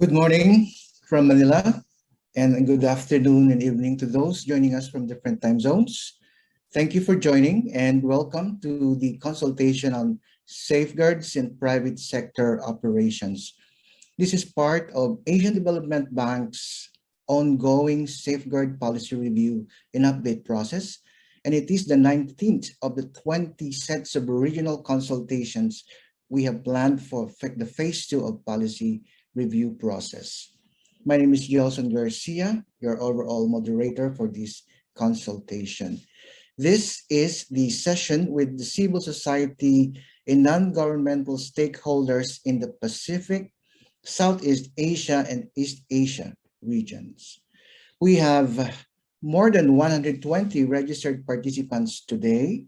Good morning from Manila, and good afternoon and evening to those joining us from different time zones. Thank you for joining and welcome to the consultation on safeguards in private sector operations. This is part of Asian Development Bank's ongoing safeguard policy review and update process, and it is the 19th of the 20 sets of regional consultations we have planned for the phase 2 of policy review process. My name is Gelson Garcia, your overall moderator for this consultation. This is the session with the civil society and non-governmental stakeholders in the Pacific, Southeast Asia, and East Asia regions. We have more than 120 registered participants today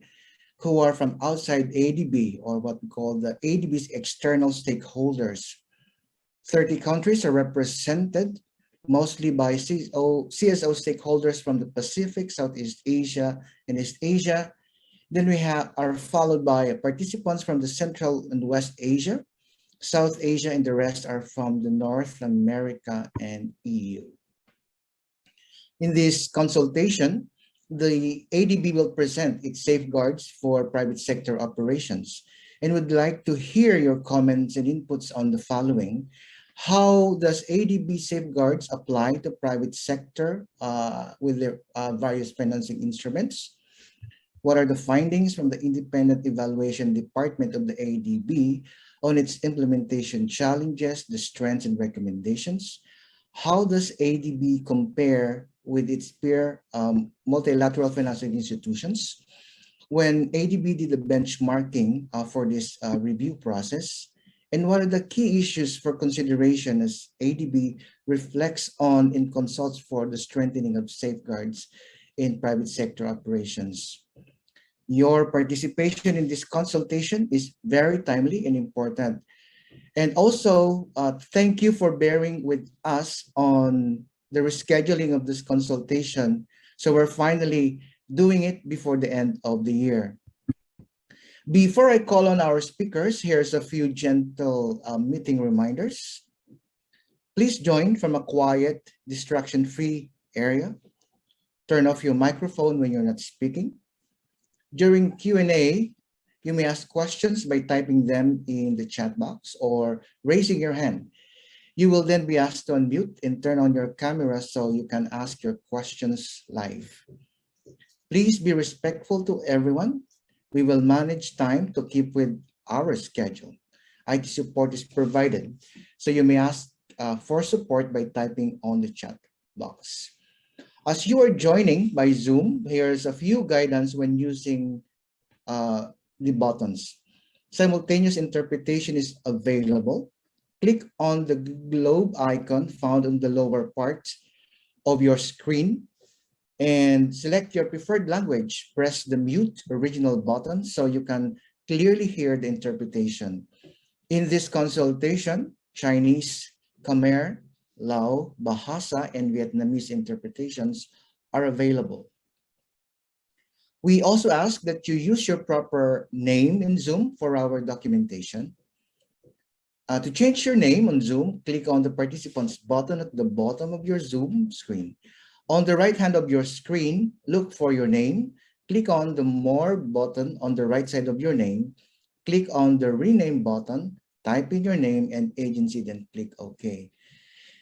who are from outside ADB, or what we call the ADB's external stakeholders. 30 countries are represented, mostly by CSO stakeholders from the Pacific, Southeast Asia, and East Asia. Then we are followed by participants from the Central and West Asia, South Asia, and the rest are from the North America and EU. In this consultation, the ADB will present its safeguards for private sector operations and would like to hear your comments and inputs on the following. How does ADB safeguards apply to private sector with their various financing instruments? What are the findings from the Independent Evaluation Department of the ADB on its implementation challenges, the strengths and recommendations? How does ADB compare with its peer multilateral financing institutions? When ADB did the benchmarking for this review process, and what are the key issues for consideration as ADB reflects on and consults for the strengthening of safeguards in private sector operations? Your participation in this consultation is very timely and important. And also, thank you for bearing with us on the rescheduling of this consultation. So we're finally doing it before the end of the year. Before I call on our speakers, here's a few gentle meeting reminders. Please join from a quiet, distraction-free area. Turn off your microphone when you're not speaking. During Q&A, you may ask questions by typing them in the chat box or raising your hand. You will then be asked to unmute and turn on your camera so you can ask your questions live. Please be respectful to everyone. We will manage time to keep with our schedule. IT support is provided, so you may ask for support by typing on the chat box. As you are joining by Zoom, here's a few guidance when using the buttons. Simultaneous interpretation is available. Click on the globe icon found on the lower part of your screen and select your preferred language. Press the mute original button so you can clearly hear the interpretation. In this consultation, Chinese, Khmer, Lao, Bahasa, and Vietnamese interpretations are available. We also ask that you use your proper name in Zoom for our documentation. To change your name on Zoom, click on the participants button at the bottom of your Zoom screen. On the right hand of your screen, look for your name. Click on the More button on the right side of your name. Click on the Rename button, type in your name and agency, then click OK.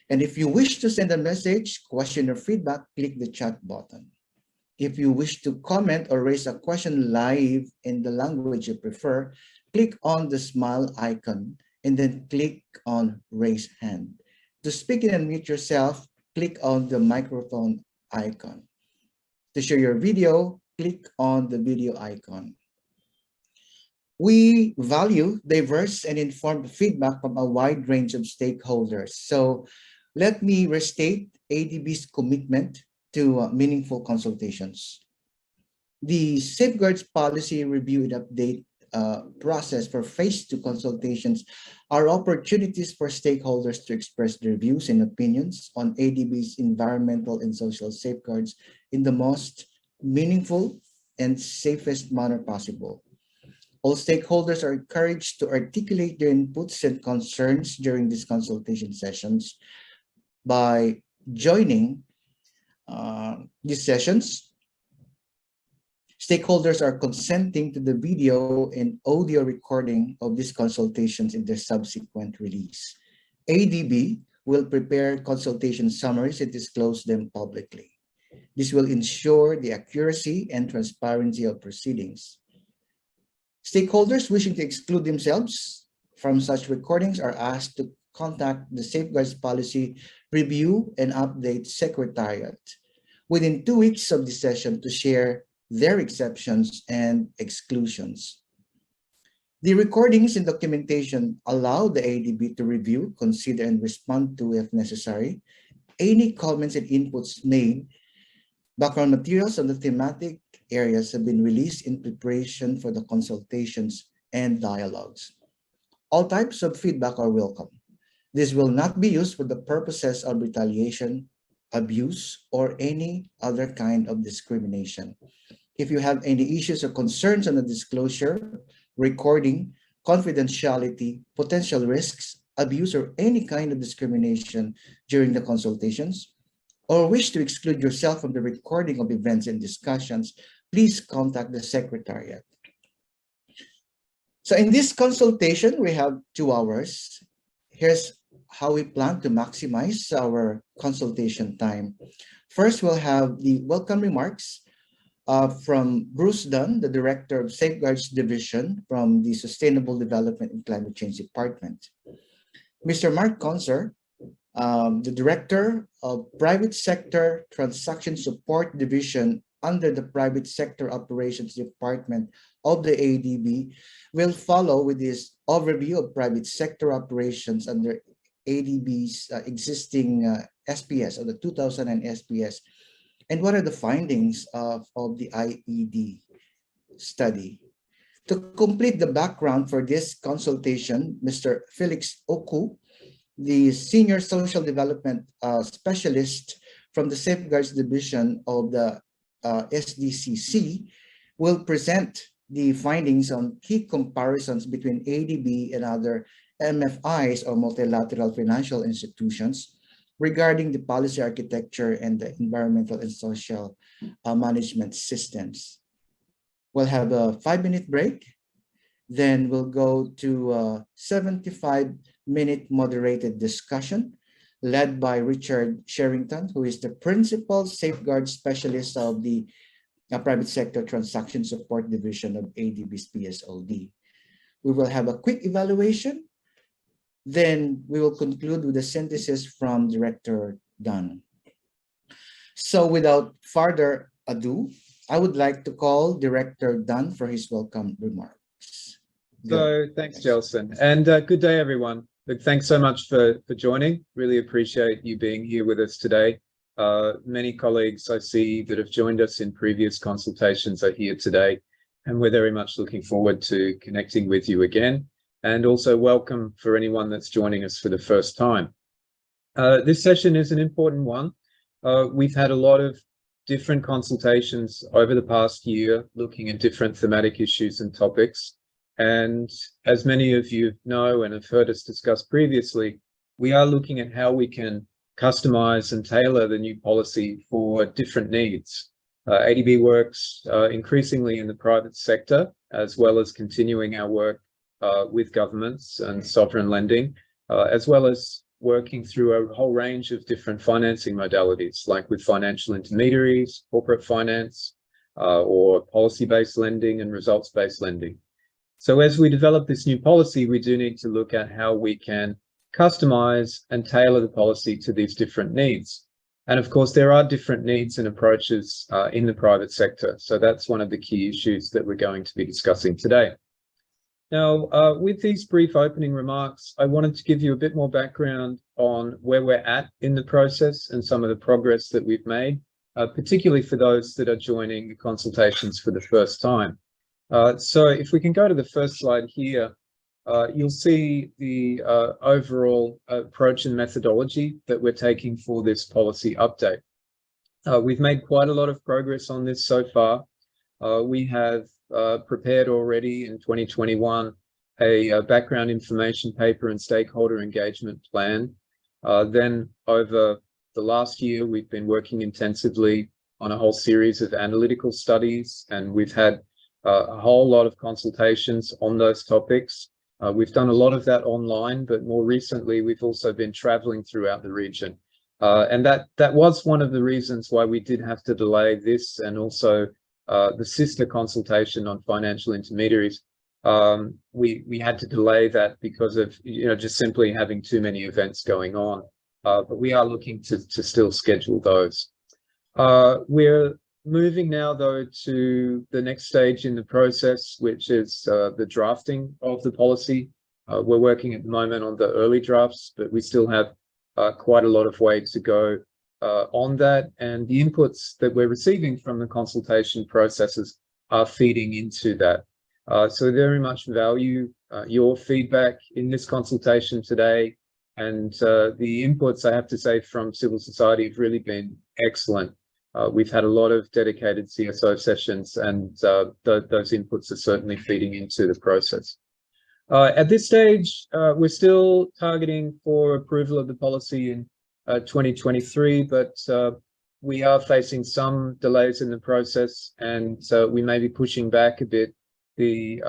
And if you wish to send a message, question, or feedback, click the chat button. If you wish to comment or raise a question live in the language you prefer, click on the smile icon and then click on Raise Hand. To speak and unmute yourself, click on the microphone icon. To share your video, click on the video icon. We value diverse and informed feedback from a wide range of stakeholders. So let me restate ADB's commitment to meaningful consultations. The Safeguards Policy Review and Update process for phase 2 consultations are opportunities for stakeholders to express their views and opinions on ADB's environmental and social safeguards in the most meaningful and safest manner possible. All stakeholders are encouraged to articulate their inputs and concerns during these consultation sessions. By joining these sessions, stakeholders are consenting to the video and audio recording of these consultations in their subsequent release. ADB will prepare consultation summaries and disclose them publicly. This will ensure the accuracy and transparency of proceedings. Stakeholders wishing to exclude themselves from such recordings are asked to contact the Safeguards Policy Review and Update Secretariat within 2 weeks of the session to share their exceptions and exclusions. The recordings and documentation allow the ADB to review, consider, and respond to, if necessary, any comments and inputs made. Background materials on the thematic areas have been released in preparation for the consultations and dialogues. All types of feedback are welcome. This will not be used for the purposes of retaliation, abuse, or any other kind of discrimination. If you have any issues or concerns on the disclosure, recording, confidentiality, potential risks, abuse, or any kind of discrimination during the consultations, or wish to exclude yourself from the recording of events and discussions, please contact the Secretariat. So in this consultation, we have 2 hours. Here's how we plan to maximize our consultation time. First, we'll have the welcome remarks from Bruce Dunn, the Director of Safeguards Division from the Sustainable Development and Climate Change Department. Mr. Mark Conser, the Director of Private Sector Transaction Support Division under the Private Sector Operations Department of the ADB, will follow with his overview of private sector operations under ADB's existing SPS, or the 2000 SPS, and what are the findings of the IED study. To complete the background for this consultation, Mr. Felix Oku, the Senior Social Development Specialist from the Safeguards Division of the SDCC, will present the findings on key comparisons between ADB and other MFIs, or multilateral financial institutions, regarding the policy architecture and the environmental and social management systems. We'll have a 5-minute break. Then we'll go to a 75-minute moderated discussion led by Richard Sherrington, who is the Principal Safeguard Specialist of the Private Sector Transaction Support Division of ADB's PSOD. We will have a quick evaluation. Then we will conclude with a synthesis from Director Dunn. So without further ado, I would like to call Director Dunn for his welcome remarks. So thanks, Jelson, and good day, everyone. Look, thanks so much for joining. Really appreciate you being here with us today. Many colleagues I see that have joined us in previous consultations are here today, and we're very much looking forward to connecting with you again. And also welcome for anyone that's joining us for the first time. This session is an important one. We've had a lot of different consultations over the past year looking at different thematic issues and topics. And as many of you know and have heard us discuss previously, we are looking at how we can customize and tailor the new policy for different needs. ADB works increasingly in the private sector, as well as continuing our work with governments and sovereign lending, as well as working through a whole range of different financing modalities, like with financial intermediaries, corporate finance, or policy-based lending and results-based lending. So as we develop this new policy, we do need to look at how we can customize and tailor the policy to these different needs. And of course, there are different needs and approaches in the private sector. So that's one of the key issues that we're going to be discussing today. Now, with these brief opening remarks, I wanted to give you a bit more background on where we're at in the process and some of the progress that we've made, particularly for those that are joining the consultations for the first time. So if we can go to the first slide here, you'll see the overall approach and methodology that we're taking for this policy update. We've made quite a lot of progress on this so far. We have prepared already in 2021 a background information paper and stakeholder engagement plan. Then over the last year, we've been working intensively on a whole series of analytical studies, and we've had a whole lot of consultations on those topics. We've done a lot of that online, but more recently, we've also been traveling throughout the region. And that was one of the reasons why we did have to delay this, and also the sister consultation on financial intermediaries. We had to delay that because of, just simply having too many events going on. But we are looking to still schedule those. We're moving now, though, to the next stage in the process, which is the drafting of the policy. We're working at the moment on the early drafts, but we still have quite a lot of way to go on that. And the inputs that we're receiving from the consultation processes are feeding into that. So very much value your feedback in this consultation today. And the inputs, I have to say, from civil society have really been excellent. We've had a lot of dedicated CSO sessions, and those inputs are certainly feeding into the process. At this stage, we're still targeting for approval of the policy in 2023, but we are facing some delays in the process, and we may be pushing back a bit the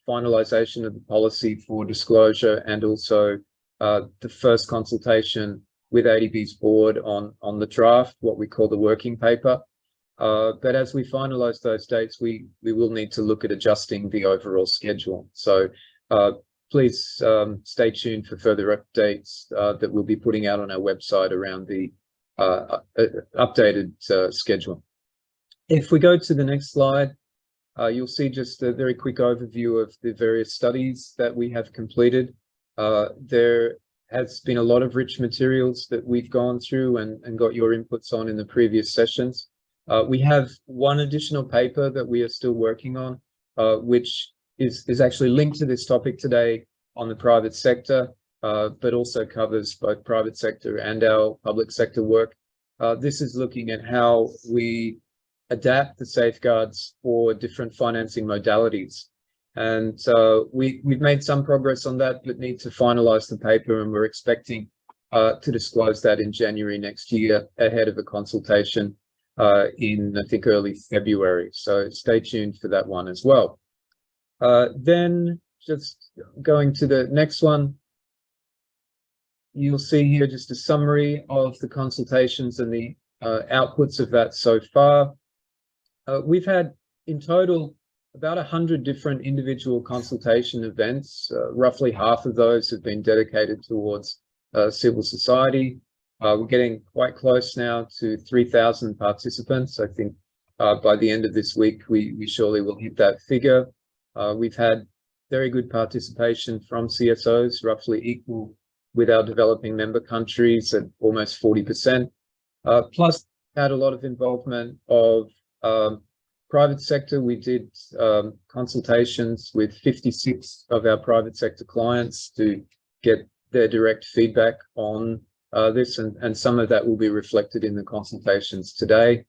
finalization of the policy for disclosure, and also the first consultation with ADB's board on the draft, what we call the working paper. But as we finalize those dates, we will need to look at adjusting the overall schedule. So please stay tuned for further updates that we'll be putting out on our website around the updated schedule. If we go to the next slide, you'll see just a very quick overview of the various studies that we have completed. There has been a lot of rich materials that we've gone through and got your inputs on in the previous sessions. We have one additional paper that we are still working on, which is actually linked to this topic today on the private sector, but also covers both private sector and our public sector work. This is looking at how we adapt the safeguards for different financing modalities. And we've made some progress on that, but need to finalize the paper, and we're expecting to disclose that in January next year ahead of a consultation in, I think, early February. So stay tuned for that one as well. Then just going to the next one, you'll see here just a summary of the consultations and the outputs of that so far. We've had in total about 100 different individual consultation events. Roughly half of those have been dedicated towards civil society. We're getting quite close now to 3,000 participants. I think by the end of this week, we surely will hit that figure. We've had very good participation from CSOs, roughly equal with our developing member countries at almost 40%. Plus had a lot of involvement of private sector. We did consultations with 56 of our private sector clients to get their direct feedback on this, and some of that will be reflected in the consultations today.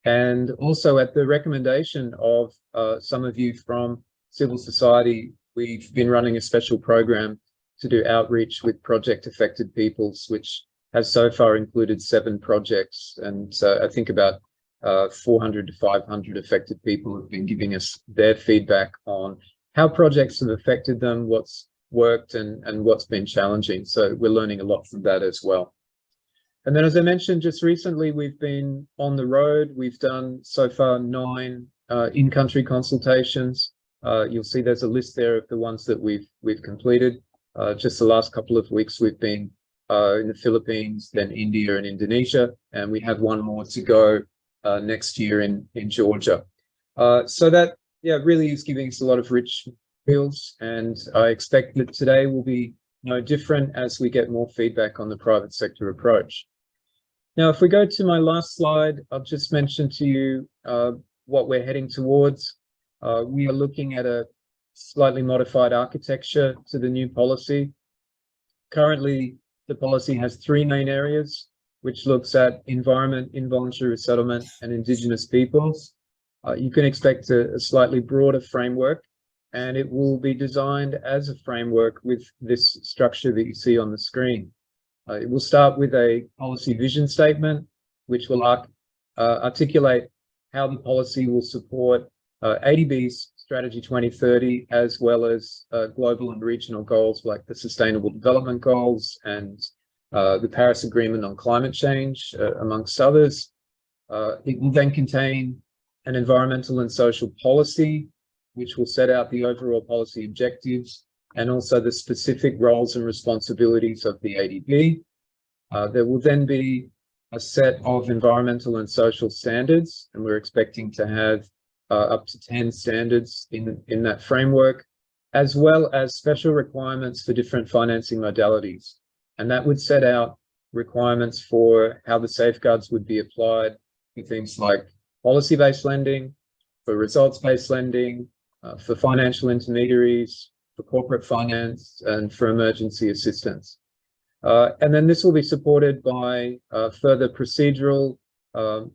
And also at the recommendation of some of you from civil society, we've been running a special program to do outreach with project affected peoples, which has so far included 7 projects, and I think about 400 to 500 affected people have been giving us their feedback on how projects have affected them, what's worked and what's been challenging. So we're learning a lot from that as well. And then, as I mentioned, just recently, we've been on the road. We've done so far 9 in-country consultations. You'll see there's a list there of the ones that we've completed. Just the last couple of weeks, we've been in the Philippines, then India and Indonesia, and we have one more to go next year in Georgia. So that, really is giving us a lot of rich materials, and I expect that today will be no different as we get more feedback on the private sector approach. Now, if we go to my last slide, I'll just mention to you what we're heading towards. We are looking at a slightly modified architecture to the new policy. Currently, the policy has 3 main areas, which looks at environment, involuntary resettlement, and Indigenous peoples. You can expect a slightly broader framework, and it will be designed as a framework with this structure that you see on the screen. It will start with a policy vision statement, which will articulate how the policy will support ADB's Strategy 2030, as well as global and regional goals like the Sustainable Development Goals and the Paris Agreement on Climate Change, amongst others. It will then contain an environmental and social policy, which will set out the overall policy objectives and also the specific roles and responsibilities of the ADB. There will then be a set of environmental and social standards, and we're expecting to have up to 10 standards in that framework, as well as special requirements for different financing modalities. And that would set out requirements for how the safeguards would be applied for things like policy-based lending, for results-based lending, for financial intermediaries, for corporate finance, and for emergency assistance. And then this will be supported by further procedural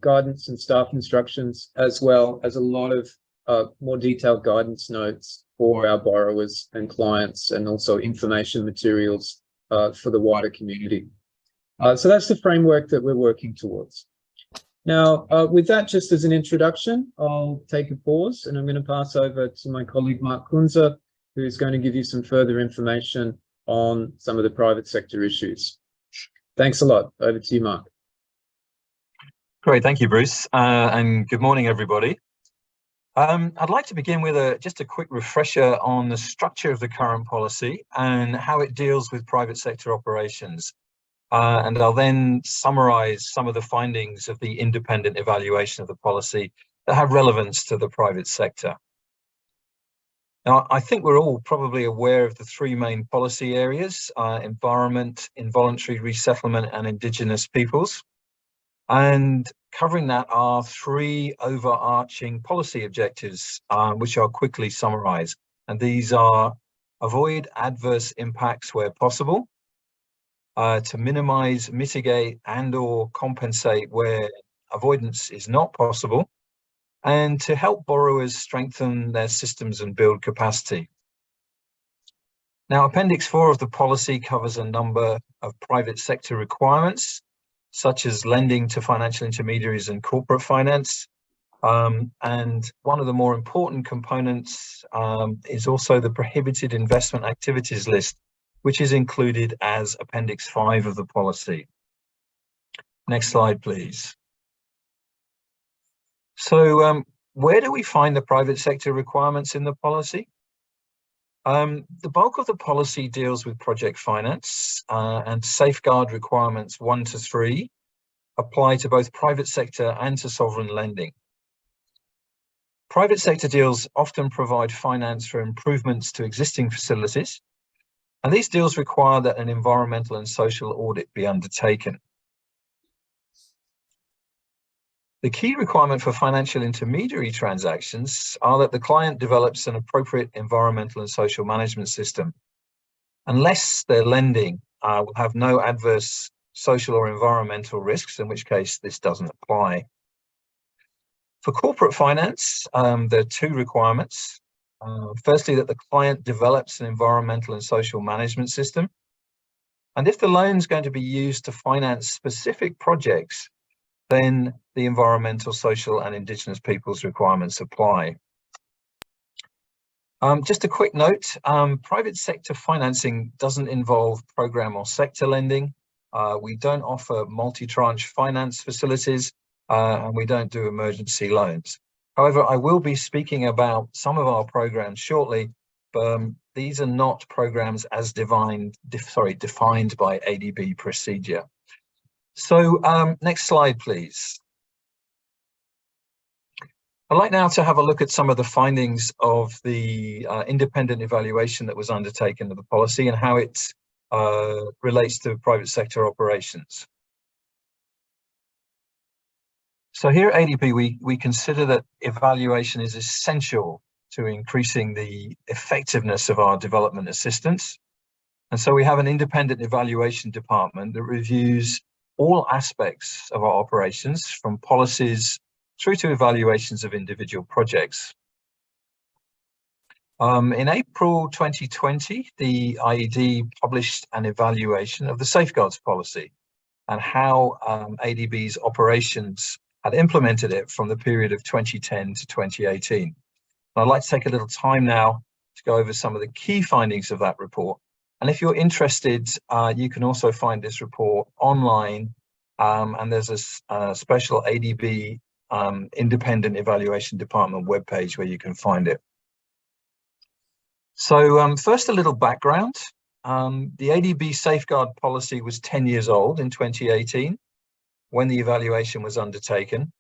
guidance and staff instructions, as well as a lot of more detailed guidance notes for our borrowers and clients, and also information materials for the wider community. So that's the framework that we're working towards. Now, with that, just as an introduction, I'll take a pause and I'm going to pass over to my colleague, Mark Kunze, who's going to give you some further information on some of the private sector issues. Thanks a lot. Over to you, Mark. Great, thank you, Bruce, and good morning, everybody. I'd like to begin with just a quick refresher on the structure of the current policy and how it deals with private sector operations. And I'll then summarize some of the findings of the independent evaluation of the policy that have relevance to the private sector. Now, I think we're all probably aware of the three main policy areas: environment, involuntary resettlement, and Indigenous peoples. And covering that are three overarching policy objectives, which I'll quickly summarize. And these are: avoid adverse impacts where possible, to minimize, mitigate, and/or compensate where avoidance is not possible, and to help borrowers strengthen their systems and build capacity. Now, Appendix 4 of the policy covers a number of private sector requirements, such as lending to financial intermediaries and corporate finance. And one of the more important components is also the prohibited investment activities list, which is included as Appendix 5 of the policy. Next slide, please. So where do we find the private sector requirements in the policy? The bulk of the policy deals with project finance, and safeguard requirements 1 to 3 apply to both private sector and to sovereign lending. Private sector deals often provide finance for improvements to existing facilities, and these deals require that an environmental and social audit be undertaken. The key requirement for financial intermediary transactions are that the client develops an appropriate environmental and social management system, unless their lending will have no adverse social or environmental risks, in which case this doesn't apply. For corporate finance, there are two requirements. Firstly, that the client develops an environmental and social management system. And if the loan is going to be used to finance specific projects, then the environmental, social, and Indigenous peoples requirements apply. Just a quick note, private sector financing doesn't involve program or sector lending. We don't offer multi-tranche finance facilities, and we don't do emergency loans. However, I will be speaking about some of our programs shortly, but these are not programs as defined by ADB procedure. So next slide, please. I'd like now to have a look at some of the findings of the independent evaluation that was undertaken of the policy and how it relates to private sector operations. So here at ADB, we consider that evaluation is essential to increasing the effectiveness of our development assistance. And so we have an independent evaluation department that reviews all aspects of our operations, from policies through to evaluations of individual projects. In April 2020, the IED published an evaluation of the safeguards policy and how ADB's operations had implemented it from the period of 2010 to 2018. And I'd like to take a little time now to go over some of the key findings of that report. And if you're interested, you can also find this report online, and there's a special ADB independent evaluation department webpage where you can find it. So first, a little background. The ADB safeguard policy was 10 years old in 2018 when the evaluation was undertaken.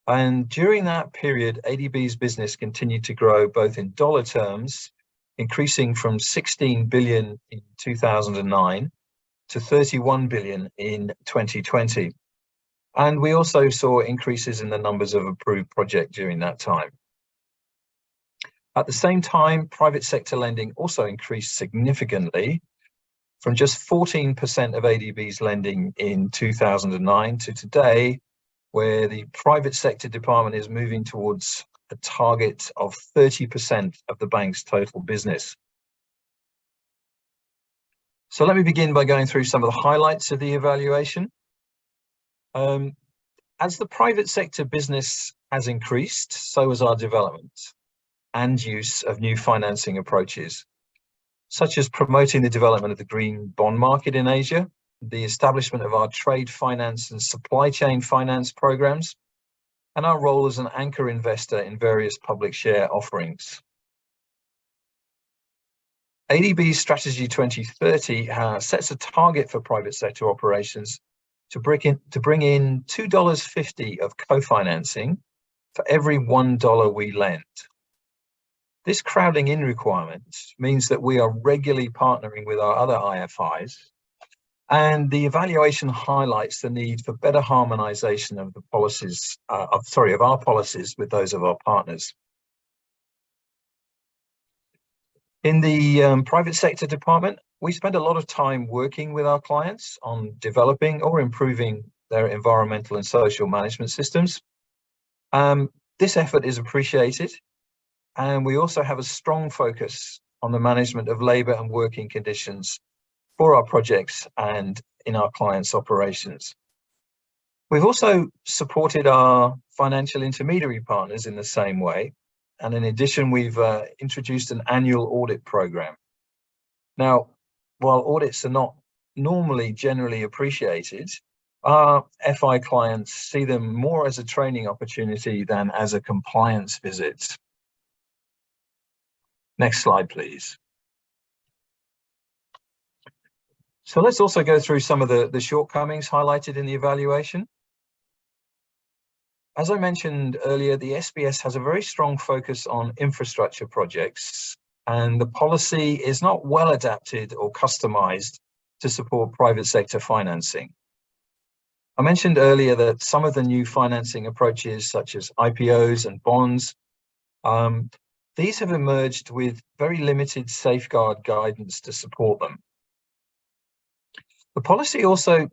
And during that period, ADB's business continued to grow both in dollar terms, increasing from 16 billion in 2009 to 31 billion in 2020. And we also saw increases in the numbers of approved projects during that time. At the same time, private sector lending also increased significantly from just 14% of ADB's lending in 2009 to today, where the private sector department is moving towards a target of 30% of the bank's total business. So let me begin by going through some of the highlights of the evaluation. As the private sector business has increased, so has our development and use of new financing approaches, such as promoting the development of the green bond market in Asia, the establishment of our trade finance and supply chain finance programs, and our role as an anchor investor in various public share offerings. ADB's Strategy 2030 sets a target for private sector operations to bring in $2.50 of co-financing for every $1 we lend. This crowding in requirement means that we are regularly partnering with our other IFIs, and the evaluation highlights the need for better harmonization of the policies, of our policies with those of our partners. In the private sector department, we spend a lot of time working with our clients on developing or improving their environmental and social management systems. This effort is appreciated, and we also have a strong focus on the management of labour and working conditions for our projects and in our clients' operations. We've also supported our financial intermediary partners in the same way. And in addition, we've introduced an annual audit program. Now, while audits are not normally generally appreciated, our FI clients see them more as a training opportunity than as a compliance visit. Next slide, please. So let's also go through some of the shortcomings highlighted in the evaluation. As I mentioned earlier, the SBS has a very strong focus on infrastructure projects, and the policy is not well adapted or customized to support private sector financing. I mentioned earlier that some of the new financing approaches, such as IPOs and bonds, these have emerged with very limited safeguard guidance to support them. The policy also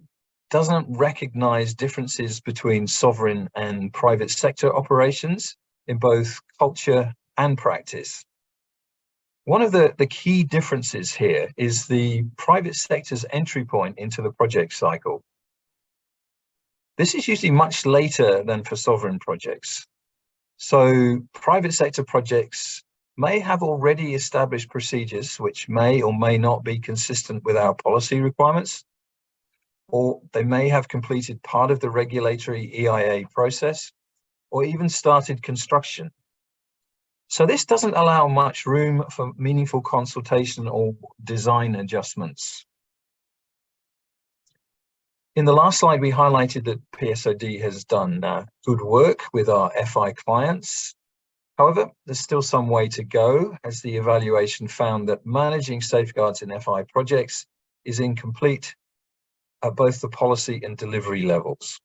doesn't recognize differences between sovereign and private sector operations in both culture and practice. One of the key differences here is the private sector's entry point into the project cycle. This is usually much later than for sovereign projects. So private sector projects may have already established procedures which may or may not be consistent with our policy requirements, or they may have completed part of the regulatory EIA process, or even started construction. So this doesn't allow much room for meaningful consultation or design adjustments. In the last slide, we highlighted that PSOD has done good work with our FI clients. However, there's still some way to go, as the evaluation found that managing safeguards in FI projects is incomplete at both the policy and delivery levels.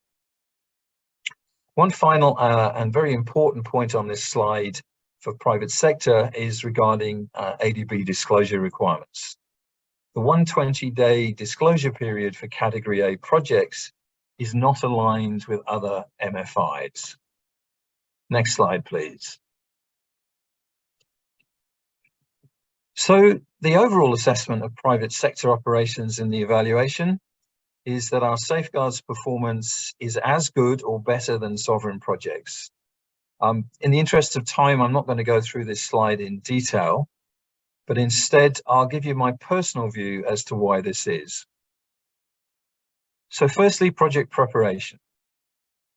One final and very important point on this slide for private sector is regarding ADB disclosure requirements. The 120-day disclosure period for Category A projects is not aligned with other MFIs. Next slide, please. So the overall assessment of private sector operations in the evaluation is that our safeguards performance is as good or better than sovereign projects. In the interest of time, I'm not going to go through this slide in detail, but instead I'll give you my personal view as to why this is. So firstly, project preparation.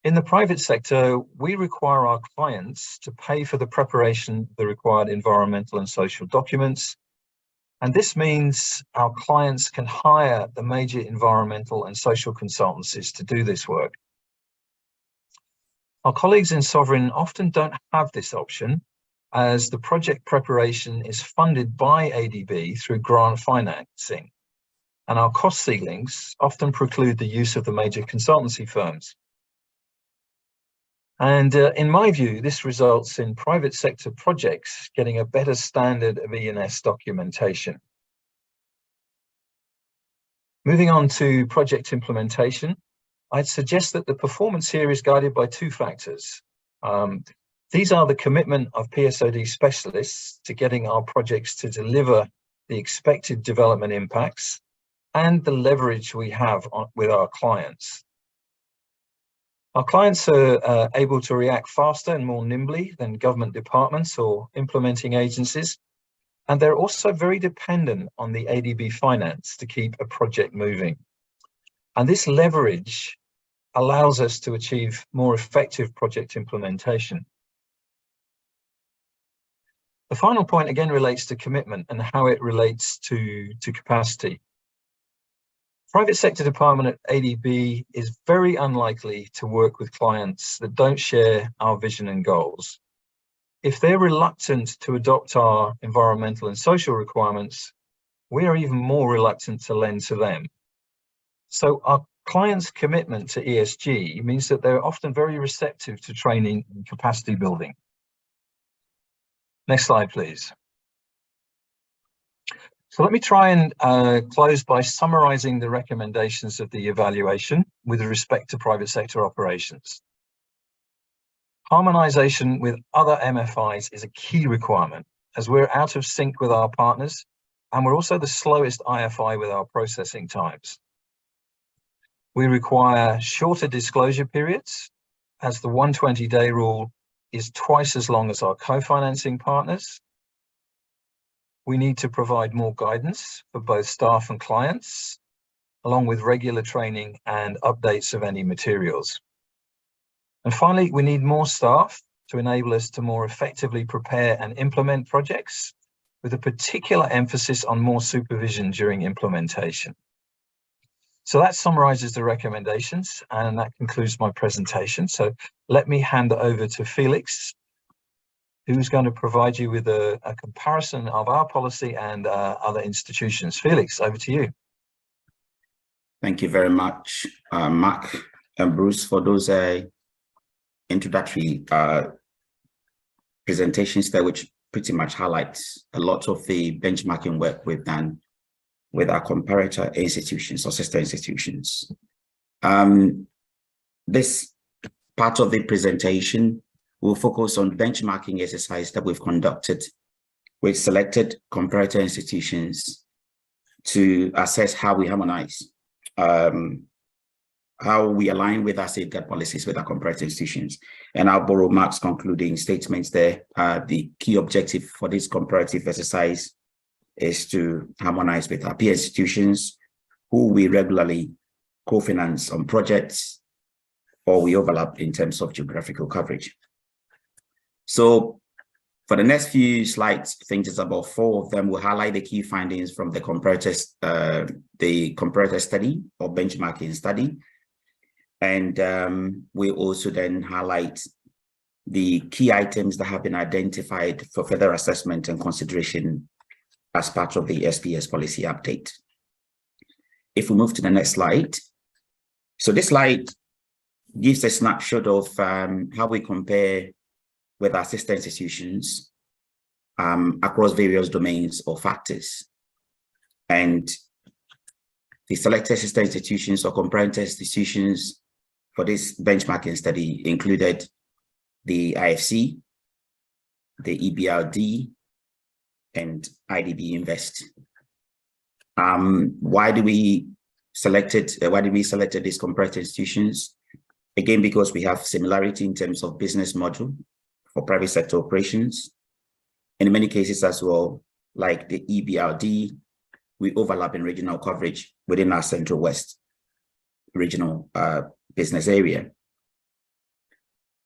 In the private sector, we require our clients to pay for the preparation of the required environmental and social documents. And this means our clients can hire the major environmental and social consultancies to do this work. Our colleagues in Sovereign often don't have this option, as the project preparation is funded by ADB through grant financing, and our cost ceilings often preclude the use of the major consultancy firms. And in my view, this results in private sector projects getting a better standard of E&S documentation. Moving on to project implementation, I'd suggest that the performance here is guided by two factors. These are the commitment of PSOD specialists to getting our projects to deliver the expected development impacts and the leverage we have with our clients. Our clients are able to react faster and more nimbly than government departments or implementing agencies, and they're also very dependent on the ADB finance to keep a project moving. And this leverage allows us to achieve more effective project implementation. The final point again relates to commitment and how it relates to capacity. Private sector department at ADB is very unlikely to work with clients that don't share our vision and goals. If they're reluctant to adopt our environmental and social requirements, we are even more reluctant to lend to them. So our clients' commitment to ESG means that they're often very receptive to training and capacity building. Next slide, please. So let me try and close by summarizing the recommendations of the evaluation with respect to private sector operations. Harmonization with other MFIs is a key requirement, as we're out of sync with our partners, and we're also the slowest IFI with our processing times. We require shorter disclosure periods, as the 120-day rule is twice as long as our co-financing partners. We need to provide more guidance for both staff and clients, along with regular training and updates of any materials. And finally, we need more staff to enable us to more effectively prepare and implement projects, with a particular emphasis on more supervision during implementation. So that summarizes the recommendations, and that concludes my presentation. So let me hand over to Felix, who's going to provide you with a comparison of our policy and other institutions. Felix, over to you. Thank you very much, Mark and Bruce, for those introductory presentations there, which pretty much highlights a lot of the benchmarking work we've done with our comparator institutions or sister institutions. This part of the presentation will focus on benchmarking exercise that we've conducted with selected comparator institutions to assess how we harmonize, how we align with our safeguard policies with our comparator institutions. And I'll borrow Mark's concluding statements there. The key objective for this comparative exercise is to harmonize with our peer institutions who we regularly co-finance on projects, or we overlap in terms of geographical coverage. So for the next few slides, I think it's about 4 of them, will highlight the key findings from the comparator study or benchmarking study. And we also then highlight the key items that have been identified for further assessment and consideration as part of the SPS policy update. If we move to the next slide. So this slide gives a snapshot of how we compare with our sister institutions across various domains or factors. And the selected sister institutions or comparator institutions for this benchmarking study included the IFC, the EBRD, and IDB Invest. Why did we select these comparative institutions? Again, because we have similarity in terms of business model for private sector operations. In many cases as well, like the EBRD, we overlap in regional coverage within our Central West regional business area.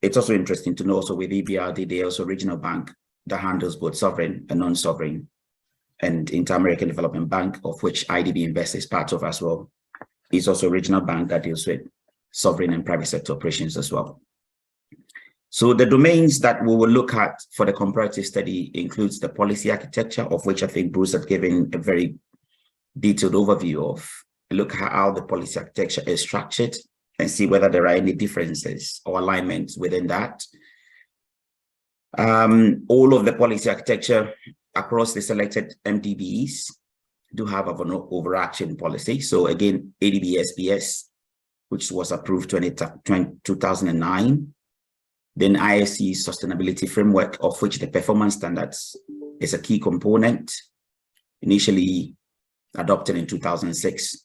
It's also interesting to know also with EBRD, they also regional bank that handles both sovereign and non-sovereign, and Inter-American Development Bank, of which IDB Invest is part of as well, is also a regional bank that deals with sovereign and private sector operations as well. So the domains that we will look at for the comparative study includes the policy architecture, of which I think Bruce had given a very detailed overview of. Look at how the policy architecture is structured and see whether there are any differences or alignments within that. All of the policy architecture across the selected MDBs do have an overarching policy. So again, ADB SPS, which was approved 2009. Then IFC Sustainability Framework, of which the performance standards is a key component, initially adopted in 2006.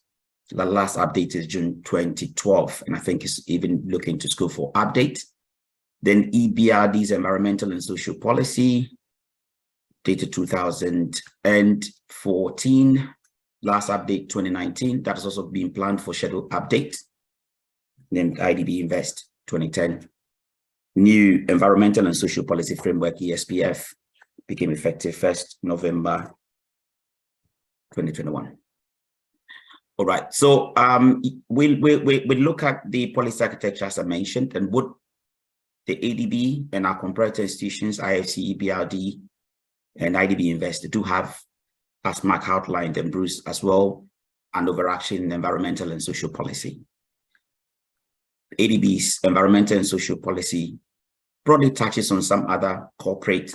The last update is June 2012, and I think it's even looking to scope for update. Then EBRD's Environmental and Social Policy, dated 2014, last update 2019. That has also been planned for scheduled update, named IDB Invest 2010. New Environmental and Social Policy Framework, ESPF, became effective 1st November 2021. All right, so we'll look at the policy architecture as I mentioned, and what the ADB and our comparator institutions, IFC, EBRD, and IDB Invest do have, as Mark outlined and Bruce as well, an overarching environmental and social policy. ADB's environmental and social policy broadly touches on some other corporate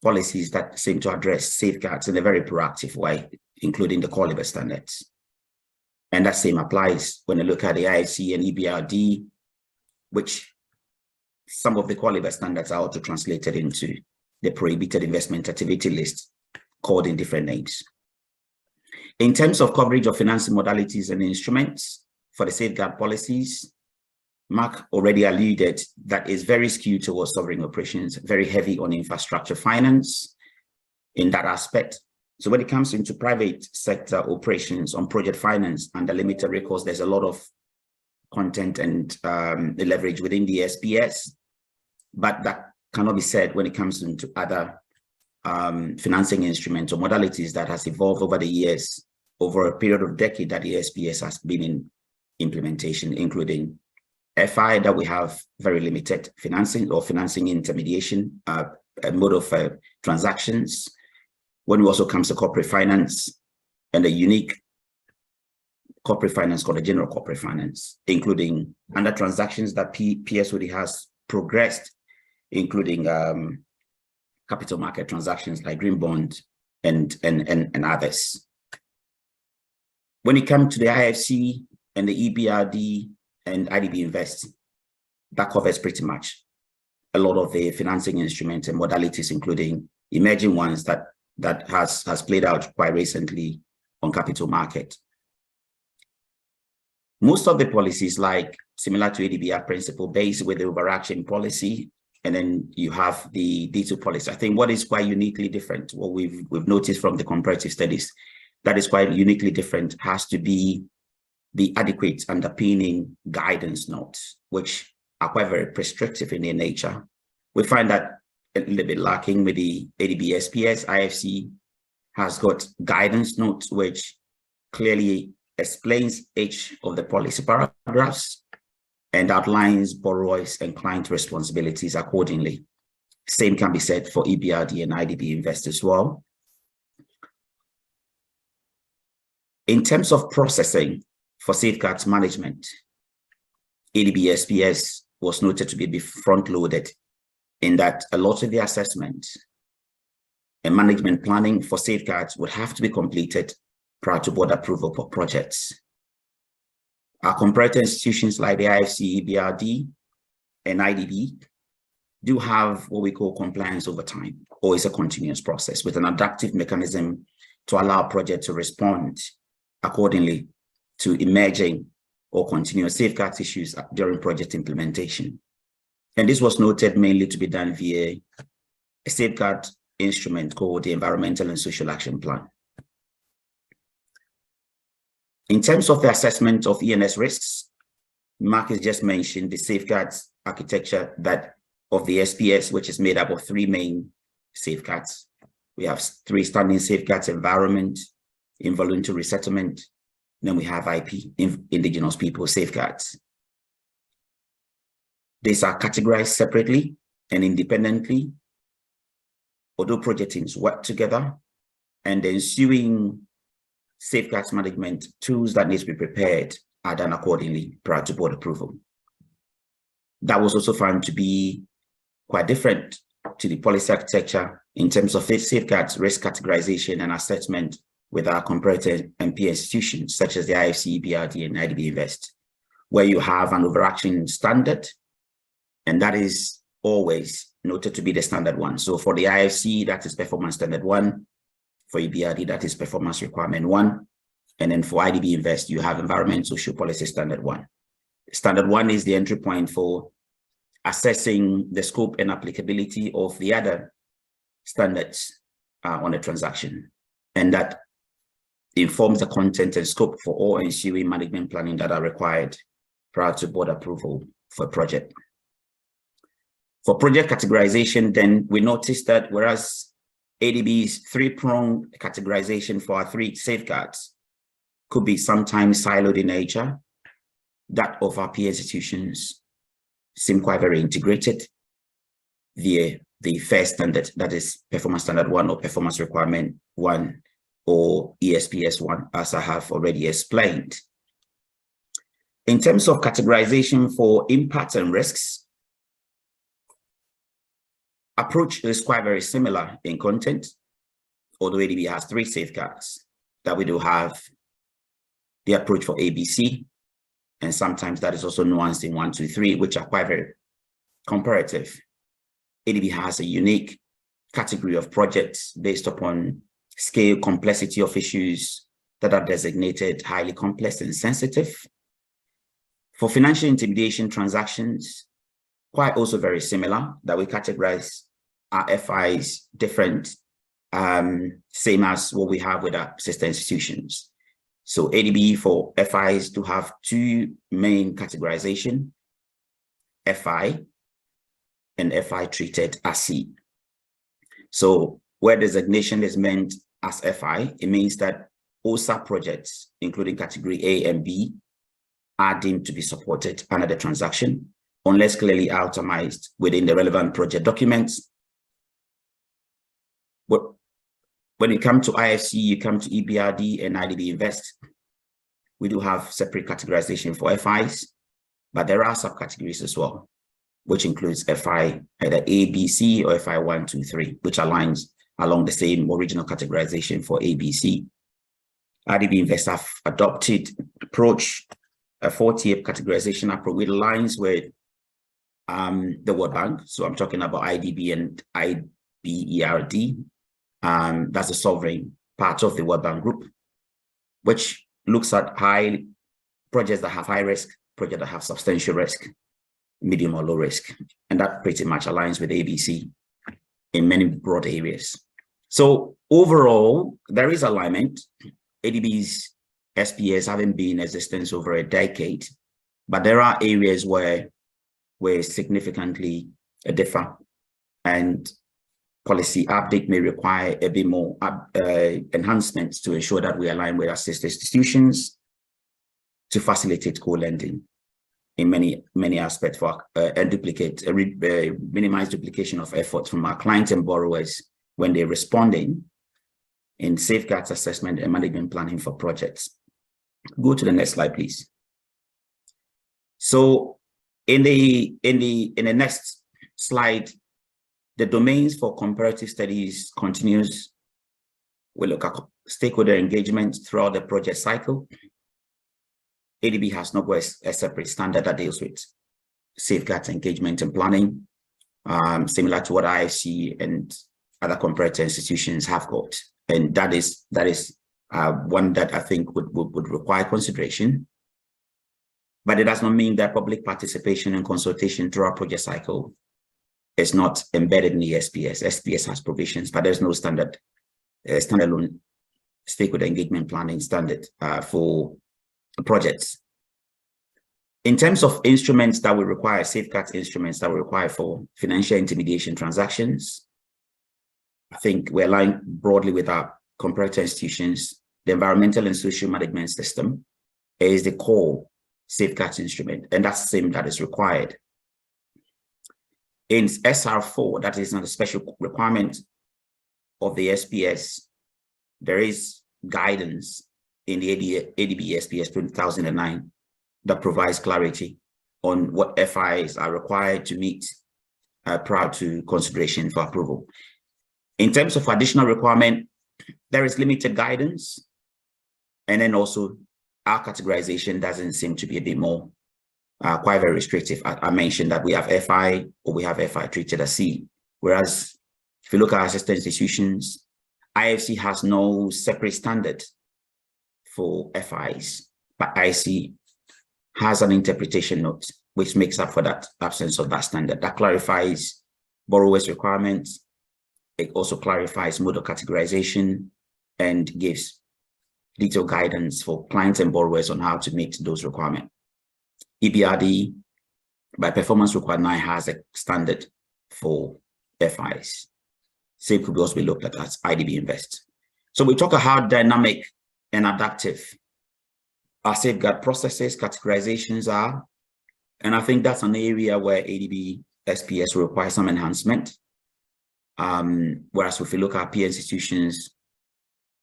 policies that seem to address safeguards in a very proactive way, including the core labor standards. And that same applies when you look at the IFC and EBRD, which some of the core labor standards are also translated into the prohibited investment activity list, called in different names. In terms of coverage of financing modalities and instruments for the safeguard policies, Mark already alluded that is very skewed towards sovereign operations, very heavy on infrastructure finance in that aspect. So when it comes into private sector operations on project finance and the limited recourse, there's a lot of content and the leverage within the SPS, but that cannot be said when it comes into other financing instruments or modalities that has evolved over the years, over a period of decade that the SPS has been in implementation, including FI, that we have very limited financing or financing intermediation mode of transactions. When it also comes to corporate finance and a unique corporate finance called the general corporate finance, including under transactions that PSOD has progressed, including capital market transactions like green bond and others. When it comes to the IFC and the EBRD and IDB Invest, that covers pretty much a lot of the financing instruments and modalities, including emerging ones that has played out quite recently on capital market. Most of the policies, like similar to ADB, are principle based with the overarching policy, and then you have the detailed policy. I think what is quite uniquely different, what we've noticed from the comparative studies, that is quite uniquely different, has to be the adequate underpinning guidance notes, which are quite very prescriptive in their nature. We find that a little bit lacking with the ADB SPS. IFC has got guidance notes, which clearly explains each of the policy paragraphs and outlines borrowers and client responsibilities accordingly. Same can be said for EBRD and IDB Invest as well. In terms of processing for safeguards management, ADB SPS was noted to be front-loaded in that a lot of the assessment and management planning for safeguards would have to be completed prior to board approval for projects. Our comparator institutions like the IFC, EBRD, and IDB do have what we call compliance over time, or it's a continuous process with an adaptive mechanism to allow project to respond accordingly to emerging or continuous safeguards issues during project implementation. And this was noted mainly to be done via a safeguard instrument called the Environmental and Social Action Plan. In terms of the assessment of ENS risks, Mark has just mentioned the safeguards architecture that of the SPS, which is made up of 3 main safeguards. We have 3 standing safeguards: environment, involuntary resettlement, then we have IP, indigenous people safeguards. These are categorized separately and independently, although project teams work together, and the ensuing safeguards management tools that need to be prepared are done accordingly prior to board approval. That was also found to be quite different to the policy architecture in terms of its safeguards, risk categorization and assessment with our comparative MP institutions such as the IFC, EBRD, and IDB Invest, where you have an overarching standard, and that is always noted to be the standard one. So for the IFC, that is performance standard 1. For EBRD, that is performance requirement 1. And then for IDB Invest, you have environment social policy standard 1. Standard 1 is the entry point for assessing the scope and applicability of the other standards on a transaction. And that informs the content and scope for all ensuing management planning that are required prior to board approval for a project. For project categorization, then we noticed that whereas ADB's 3-pronged categorization for our 3 safeguards could be sometimes siloed in nature, that of our peer institutions seem quite very integrated via the first standard, that is performance standard 1 or performance requirement 1 or ESPS 1, as I have already explained. In terms of categorization for impacts and risks, approach is quite very similar in content, although ADB has 3 safeguards. That we do have the approach for ABC, and sometimes that is also nuanced in 1, 2, 3, which are quite very comparative. ADB has a unique category of projects based upon scale, complexity of issues that are designated highly complex and sensitive. For financial intimidation transactions, quite also very similar, that we categorize our FIs different, same as what we have with our sister institutions. So ADB for FIs to have 2 main categorization, FI and FI treated as C. So where designation is meant as FI, it means that OSA projects, including category A and B, are deemed to be supported under the transaction, unless clearly itemized within the relevant project documents. But when you come to IFC, you come to EBRD and IDB Invest, we do have separate categorization for FIs, but there are subcategories as well, which includes FI either A, B, C, or FI 1, 2, 3, which aligns along the same original categorization for ABC. IDB Invest have adopted approach, a 4-tier categorization approach with aligns with the World Bank. So I'm talking about IDB and EARD. That's the sovereign part of the World Bank group, which looks at high projects that have high risk, projects that have substantial risk, medium or low risk. And that pretty much aligns with ABC in many broad areas. So overall, there is alignment. ADB's SPS haven't been in existence over a decade, but there are areas where significantly differ, and policy update may require a bit more enhancements to ensure that we align with our sister institutions to facilitate co-lending in many aspects for and minimize duplication of effort from our clients and borrowers when they're responding in safeguards assessment and management planning for projects. Go to the next slide, please. So in the next slide, the domains for comparative studies continues. We look at stakeholder engagement throughout the project cycle. ADB has not got a separate standard that deals with safeguards engagement and planning. similar to what IFC and other comparator institutions have got. And that is one that I think would require consideration. But it does not mean that public participation and consultation throughout project cycle is not embedded in the SPS. SPS has provisions, but there's no standalone stakeholder engagement planning standard for projects. In terms of instruments that we require, safeguard instruments that we require for financial intermediation transactions, I think we align broadly with our comparator institutions. The environmental and social management system is the core safeguards instrument, and that's the same that is required. In SR4, that is not a special requirement of the SPS, there is guidance in the ADB SPS 2009 that provides clarity on what FIs are required to meet prior to consideration for approval. In terms of additional requirement, there is limited guidance, and then also our categorization doesn't seem to be a bit more quite very restrictive. I mentioned that we have FI, or we have FI treated as C, whereas if you look at our sister institutions, IFC has no separate standard for FIs, but IC has an interpretation note which makes up for that absence of that standard. That clarifies borrowers' requirements. It also clarifies model categorization and gives detailed guidance for clients and borrowers on how to meet those requirements. EBRD, by performance required 9, has a standard for FIs. Same could also be looked at as IDB Invest. So we talk about how dynamic and adaptive our safeguard processes, categorizations are, and I think that's an area where ADB SPS will require some enhancement. Whereas if you look at peer institutions,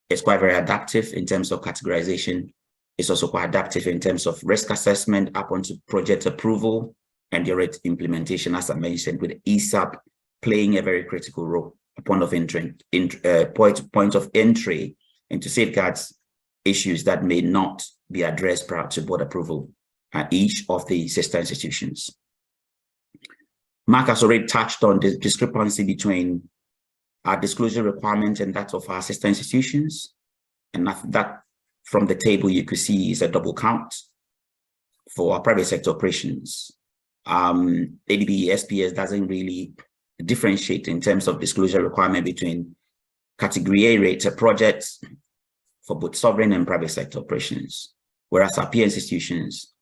it's quite very adaptive in terms of categorization. It's also quite adaptive in terms of risk assessment up onto project approval and direct implementation, as I mentioned, with ESAP playing a very critical role, a point of entry into safeguards issues that may not be addressed prior to board approval at each of the sister institutions. Mark has already touched on the discrepancy between our disclosure requirement and that of our sister institutions. And that from the table you could see is a double count for our private sector operations. ADB SPS doesn't really differentiate in terms of disclosure requirement between category A rated projects for both sovereign and private sector operations, whereas our peer institutions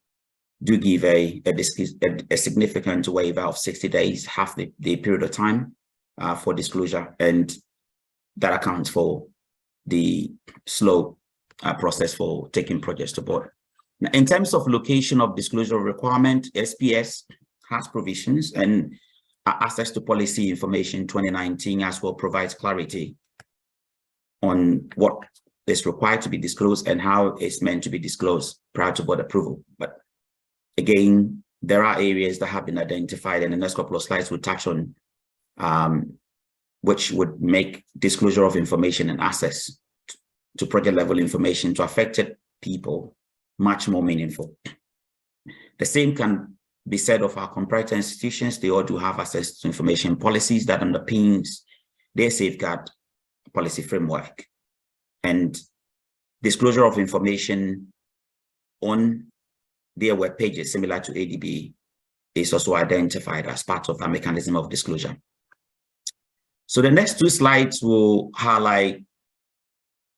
do give a significant waiver of 60 days, half the period of time for disclosure, and that accounts for the slow process for taking projects to board. Now, in terms of location of disclosure requirement, SPS has provisions, and Access to Policy Information 2019 as well provides clarity on what is required to be disclosed and how it's meant to be disclosed prior to board approval. But again, there are areas that have been identified, and the next couple of slides will touch on which would make disclosure of information and access to project level information to affected people much more meaningful. The same can be said of our comparator institutions. They all do have access to information policies that underpins their safeguard policy framework. And disclosure of information on their web pages, similar to ADB, is also identified as part of our mechanism of disclosure. So the next two slides will highlight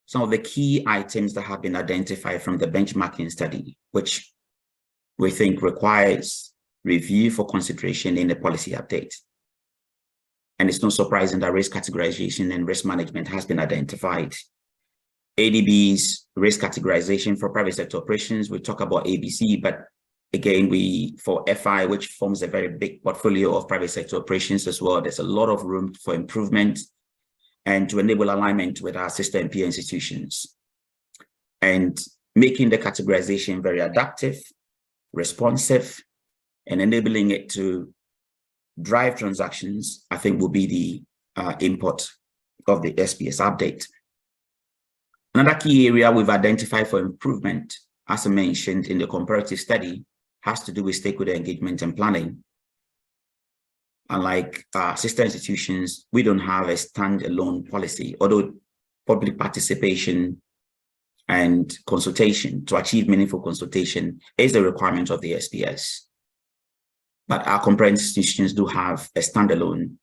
some of the key items that have been identified from the benchmarking study, which we think requires review for consideration in the policy update. And it's not surprising that risk categorization and risk management has been identified. ADB's risk categorization for private sector operations, we talk about ABC, but again, for FI, which forms a very big portfolio of private sector operations as well, there's a lot of room for improvement and to enable alignment with our sister and peer institutions. And making the categorization very adaptive, responsive, and enabling it to drive transactions, I think will be the input of the SPS update. Another key area we've identified for improvement, as I mentioned in the comparative study, has to do with stakeholder engagement and planning. unlike sister institutions, we don't have a standalone policy, although public participation and consultation to achieve meaningful consultation is a requirement of the SPS. But our comprehensive institutions do have a standalone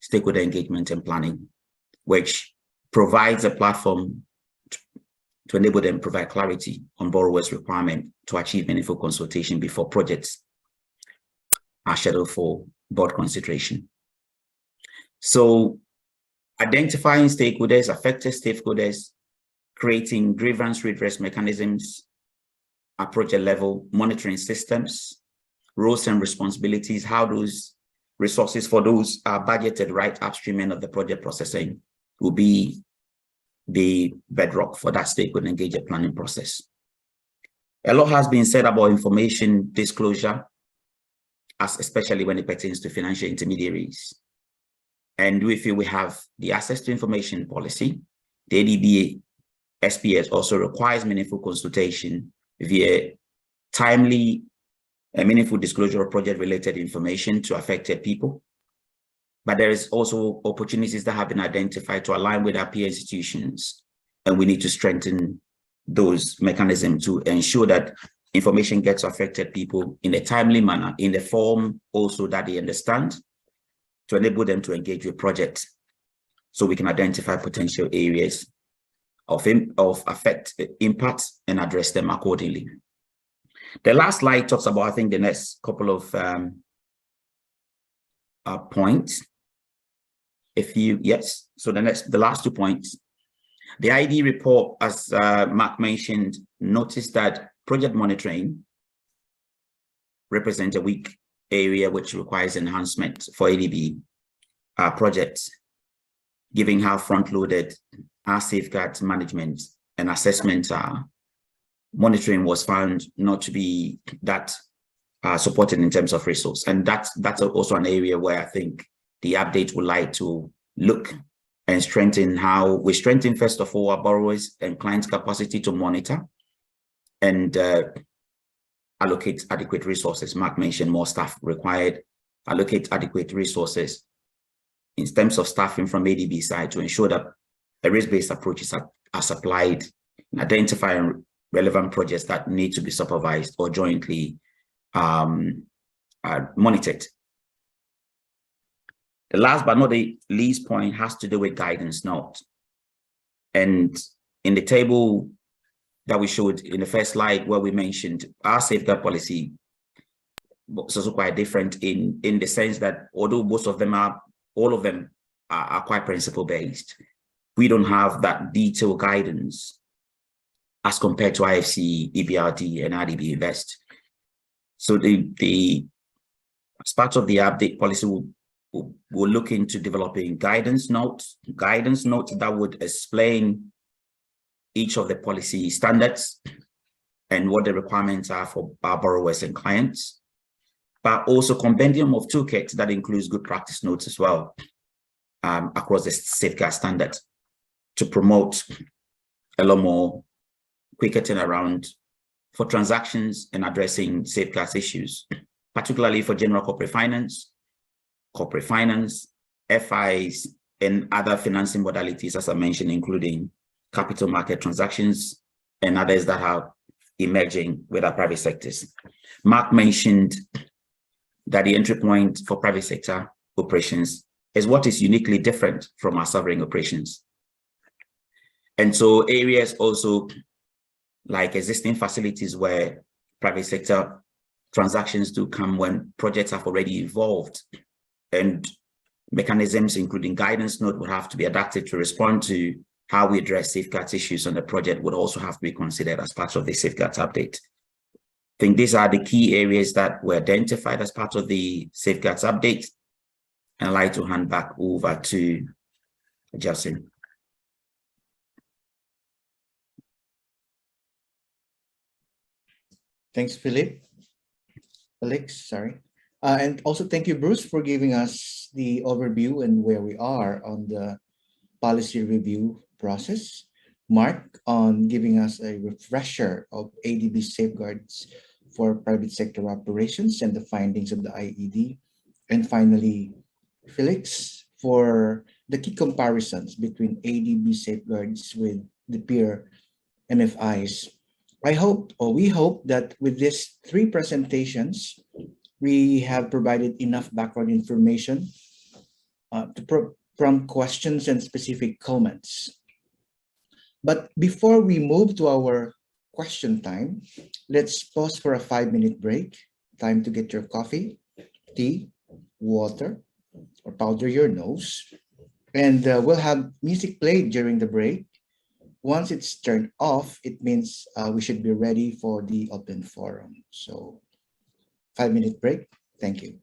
stakeholder engagement and planning, which provides a platform to enable them to provide clarity on borrowers' requirement to achieve meaningful consultation before projects are scheduled for board consideration. So identifying stakeholders, affected stakeholders, creating grievance redress mechanisms at project level, monitoring systems, roles and responsibilities, how those resources for those are budgeted right upstream end of the project processing will be the bedrock for that stakeholder engagement planning process. A lot has been said about information disclosure, especially when it pertains to financial intermediaries. And we feel we have the access to information policy. The ADB SPS also requires meaningful consultation via timely and meaningful disclosure of project-related information to affected people. But there is also opportunities that have been identified to align with our peer institutions, and we need to strengthen those mechanisms to ensure that information gets affected people in a timely manner, in the form also that they understand, to enable them to engage with projects so we can identify potential areas of impact and address them accordingly. The last slide talks about, I think, the next couple of points. So the last 2 points. The ID report, as Mark mentioned, noticed that project monitoring represents a weak area which requires enhancement for ADB projects, given how front-loaded our safeguards management and assessment are. Monitoring was found not to be that supported in terms of resource. And that's also an area where I think the update would like to look and strengthen how we strengthen, first of all, our borrowers and clients' capacity to monitor and allocate adequate resources. Mark mentioned more staff required, allocate adequate resources in terms of staffing from ADB side to ensure that a risk-based approaches are supplied and identifying relevant projects that need to be supervised or jointly monitored. The last but not the least point has to do with guidance note. And in the table that we showed in the first slide where we mentioned our safeguard policy was also quite different in the sense that although all of them are quite principle-based, we don't have that detailed guidance as compared to IFC, EBRD, and RDB Invest. So as part of the update policy, we'll look into developing guidance notes that would explain each of the policy standards and what the requirements are for our borrowers and clients, but also compendium of toolkits that includes good practice notes as well across the safeguard standard to promote a lot more quicker turnaround for transactions and addressing safeguards issues, particularly for general corporate finance, FIs, and other financing modalities, as I mentioned, including capital market transactions and others that are emerging with our private sectors. Mark mentioned that the entry point for private sector operations is what is uniquely different from our sovereign operations. And so areas also like existing facilities where private sector transactions do come when projects have already evolved, and mechanisms including guidance note would have to be adapted to respond to how we address safeguards issues on the project would also have to be considered as part of the safeguards update. I think these are the key areas that were identified as part of the safeguards update. And I'd like to hand back over to Justin. Thanks, Felix, sorry. And also thank you, Bruce, for giving us the overview and where we are on the policy review process. Mark, on giving us a refresher of ADB safeguards for private sector operations and the findings of the IED. And finally, Felix, for the key comparisons between ADB safeguards with the peer MFIs. I hope, or we hope, that with these three presentations, we have provided enough background information to prompt questions and specific comments. But before we move to our question time, let's pause for a 5-minute break. Time to get your coffee, tea, water, or powder your nose. And we'll have music played during the break. Once it's turned off, it means we should be ready for the open forum. So 5-minute break. Thank you.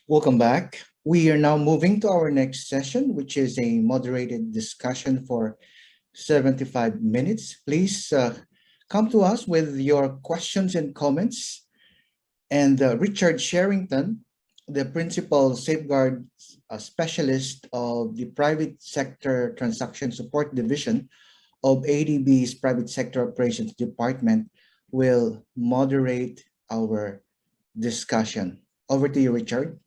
Welcome back. We are now moving to our next session, which is a moderated discussion for 75 minutes. Please come to us with your questions and comments. And Richard Sherrington, the Principal Safeguard Specialist of the Private Sector Transaction Support Division of ADB's Private Sector Operations Department, will moderate our discussion. Over to you, Richard.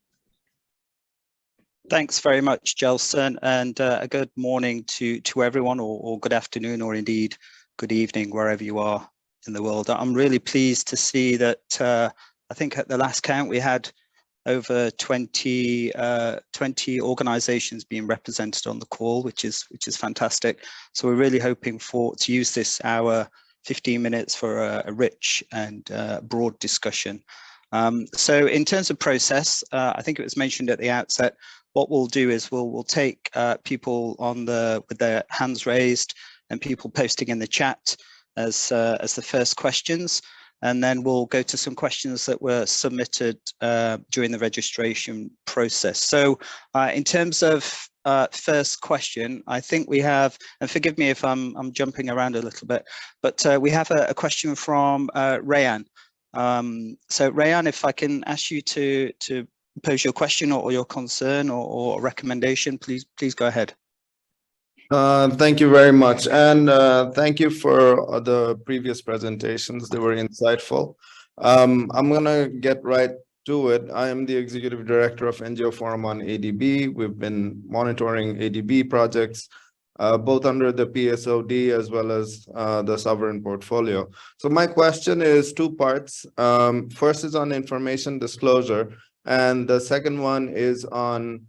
Thanks very much, Gelson, and a good morning to everyone, or good afternoon, or indeed good evening, wherever you are in the world. I'm really pleased to see that I think at the last count we had over 20 organizations being represented on the call, which is fantastic. So we're really hoping to use this hour, 15 minutes, for a rich and broad discussion. So in terms of process, I think it was mentioned at the outset, what we'll do is we'll take people with their hands raised and people posting in the chat as the first questions, and then we'll go to some questions that were submitted during the registration process. So in terms of first question, I think we have, and forgive me if I'm jumping around a little bit, but we have a question from Rayan. So Rayan, if I can ask you to pose your question or your concern or recommendation, please go ahead. Thank you very much, and thank you for the previous presentations. They were insightful. I'm gonna get right to it. I am the Executive Director of NGO Forum on ADB. We've been monitoring ADB projects both under the PSOD as well as the sovereign portfolio. So my question is two parts. First is on information disclosure, and the second one is on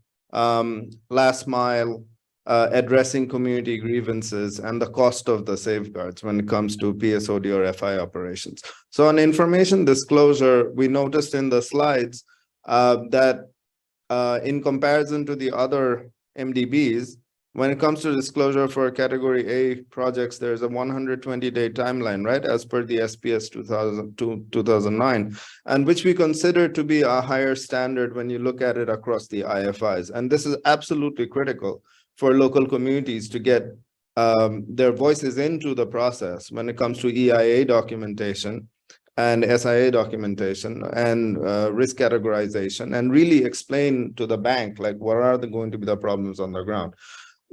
last mile addressing community grievances and the cost of the safeguards when it comes to PSOD or FI operations. So on information disclosure, we noticed in the slides that in comparison to the other MDBs, when it comes to disclosure for category A projects, there's a 120-day timeline, right, as per the SPS 2009, and which we consider to be a higher standard when you look at it across the IFIs. And this is absolutely critical for local communities to get their voices into the process when it comes to EIA documentation and SIA documentation and risk categorization, and really explain to the bank, like, what are going to be the problems on the ground.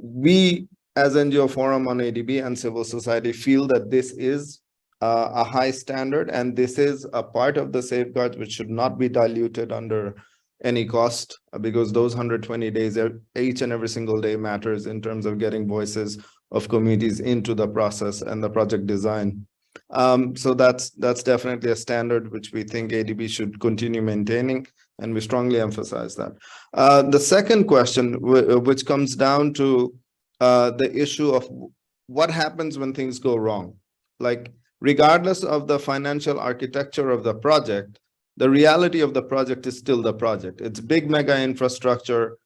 We, as NGO Forum on ADB and civil society, feel that this is a high standard, and this is a part of the safeguards which should not be diluted under any cost, because those 120 days, each and every single day, matters in terms of getting voices of communities into the process and the project design. So that's definitely a standard which we think ADB should continue maintaining, and we strongly emphasize that. The second question, which comes down to the issue of what happens when things go wrong. Like, regardless of the financial architecture of the project, the reality of the project is still the project. It's big mega infrastructure,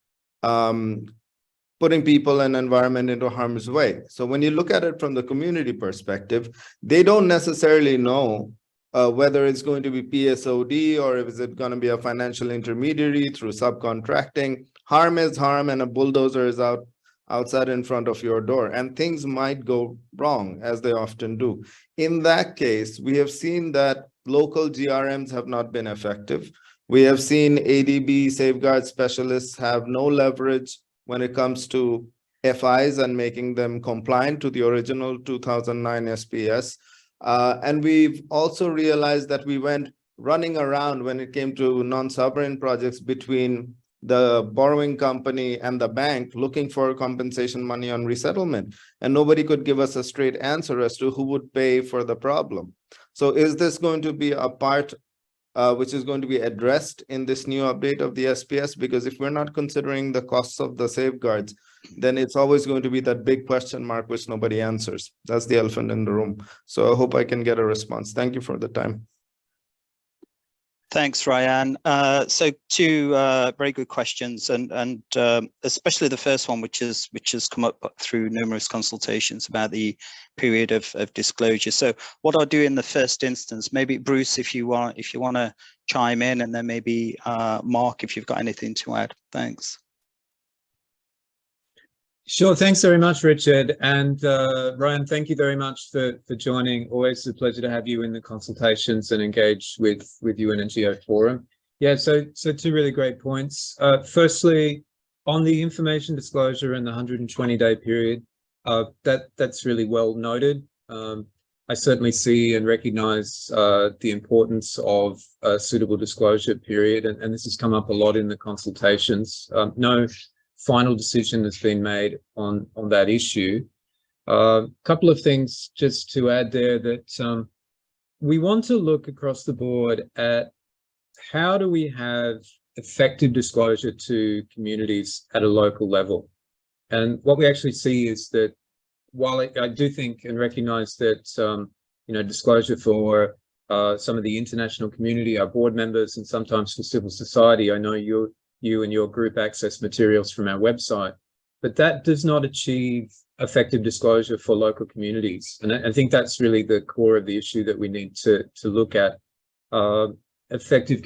putting people and environment into harm's way. So when you look at it from the community perspective, they don't necessarily know whether it's going to be PSOD or if it's going to be a financial intermediary through subcontracting. Harm is harm, and a bulldozer is outside in front of your door, and things might go wrong, as they often do. In that case, we have seen that local GRMs have not been effective. We have seen ADB safeguard specialists have no leverage when it comes to FIs and making them compliant to the original 2009 SPS. And we've also realized that we went running around when it came to non-sovereign projects between the borrowing company and the bank looking for compensation money on resettlement. And nobody could give us a straight answer as to who would pay for the problem. So is this going to be a part which is going to be addressed in this new update of the SPS? Because if we're not considering the costs of the safeguards, then it's always going to be that big question mark which nobody answers. That's the elephant in the room. So I hope I can get a response. Thank you for the time. Thanks, Ryan. So two very good questions, and especially the first one, which has come up through numerous consultations about the period of disclosure. So what I'll do in the first instance, maybe Bruce, if you want to chime in, and then maybe Mark, if you've got anything to add. Thanks. Sure, thanks very much, Richard. And Ryan, thank you very much for joining. Always a pleasure to have you in the consultations and engage with you in a Geo forum. Yeah, so two really great points. Firstly, on the information disclosure and the 120-day period, that's really well noted. I certainly see and recognize the importance of a suitable disclosure period, and this has come up a lot in the consultations. No final decision has been made on that issue. Couple of things just to add there, that we want to look across the board at how do we have effective disclosure to communities at a local level. And what we actually see is that while I do think and recognize that disclosure for some of the international community, our board members, and sometimes for civil society, I know you and your group access materials from our website, but that does not achieve effective disclosure for local communities. And I think that's really the core of the issue that we need to look at. Effective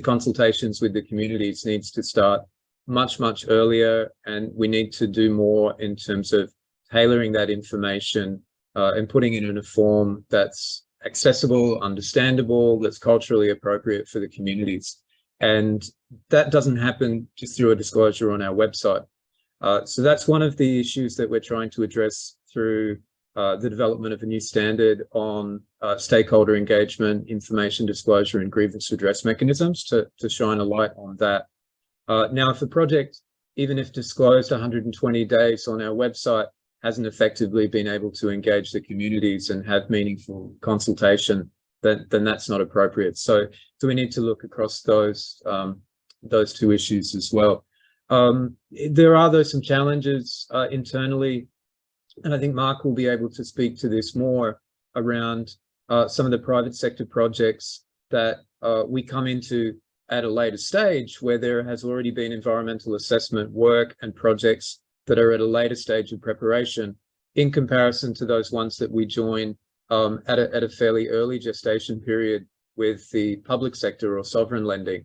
consultations with the communities needs to start much earlier, and we need to do more in terms of tailoring that information and putting it in a form that's accessible, understandable, that's culturally appropriate for the communities. And that doesn't happen just through a disclosure on our website. So that's one of the issues that we're trying to address through the development of a new standard on stakeholder engagement, information disclosure, and grievance redress mechanisms to shine a light on that. Now, if a project, even if disclosed 120 days on our website, hasn't effectively been able to engage the communities and have meaningful consultation, then that's not appropriate. So we need to look across those two issues as well. There are, though, some challenges internally, and I think Mark will be able to speak to this more around some of the private sector projects that we come into at a later stage, where there has already been environmental assessment work and projects that are at a later stage of preparation in comparison to those ones that we join at a fairly early gestation period with the public sector or sovereign lending.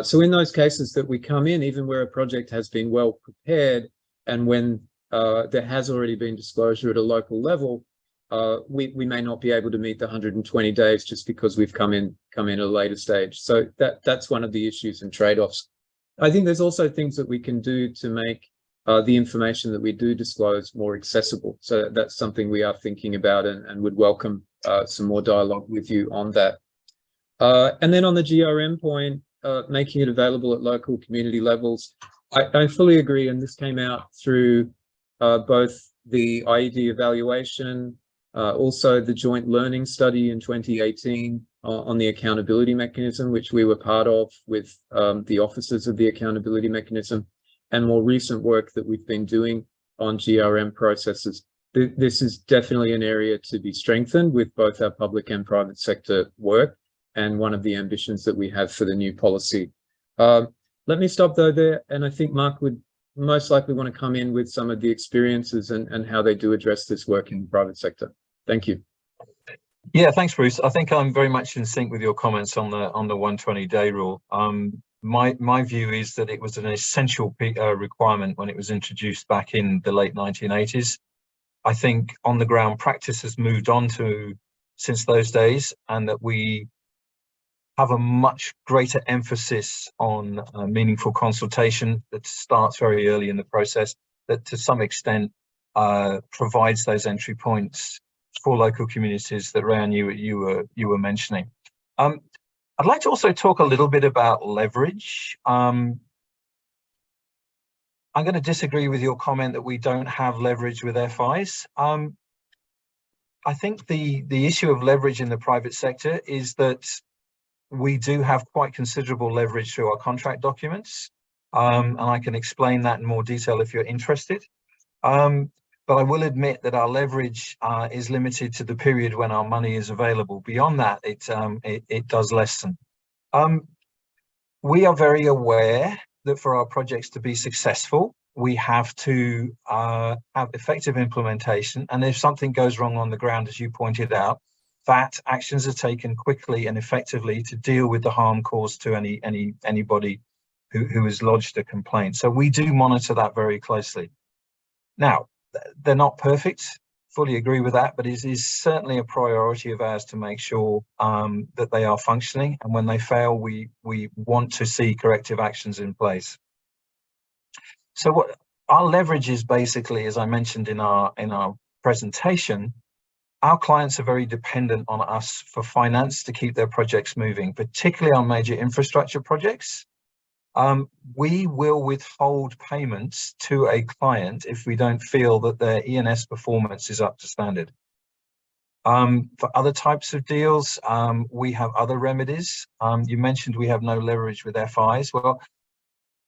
So in those cases that we come in, even where a project has been well prepared, and when there has already been disclosure at a local level, we may not be able to meet the 120 days just because we've come in at a later stage. So that's one of the issues and trade-offs. I think there's also things that we can do to make the information that we do disclose more accessible. So that's something we are thinking about and would welcome some more dialogue with you on that. And then on the GRM point, making it available at local community levels, I fully agree, and this came out through both the IED evaluation, also the joint learning study in 2018 on the accountability mechanism, which we were part of with the officers of the accountability mechanism, and more recent work that we've been doing on GRM processes. This is definitely an area to be strengthened with both our public and private sector work, and one of the ambitions that we have for the new policy. Let me stop though there, and I think Mark would most likely want to come in with some of the experiences and how they do address this work in the private sector. Thank you. Yeah, thanks, Bruce. I think I'm very much in sync with your comments on the 120-day rule. My view is that it was an essential requirement when it was introduced back in the late 1980s. I think on the ground practice has moved on since those days, and that we have a much greater emphasis on meaningful consultation that starts very early in the process, that to some extent provides those entry points for local communities that Ryan, you were mentioning. I'd like to also talk a little bit about leverage. I'm going to disagree with your comment that we don't have leverage with FIs. I think the issue of leverage in the private sector is that we do have quite considerable leverage through our contract documents, and I can explain that in more detail if you're interested. but I will admit that our leverage is limited to the period when our money is available. Beyond that, it does lessen. We are very aware that for our projects to be successful, we have to have effective implementation. And if something goes wrong on the ground, as you pointed out, that actions are taken quickly and effectively to deal with the harm caused to anybody who has lodged a complaint. So we do monitor that very closely. Now, they're not perfect, fully agree with that, but it is certainly a priority of ours to make sure that they are functioning. And when they fail, we want to see corrective actions in place. So what our leverage is basically, as I mentioned in our presentation, our clients are very dependent on us for finance to keep their projects moving, particularly on major infrastructure projects. We will withhold payments to a client if we don't feel that their E&S performance is up to standard. For other types of deals, we have other remedies. You mentioned we have no leverage with FIs. Well,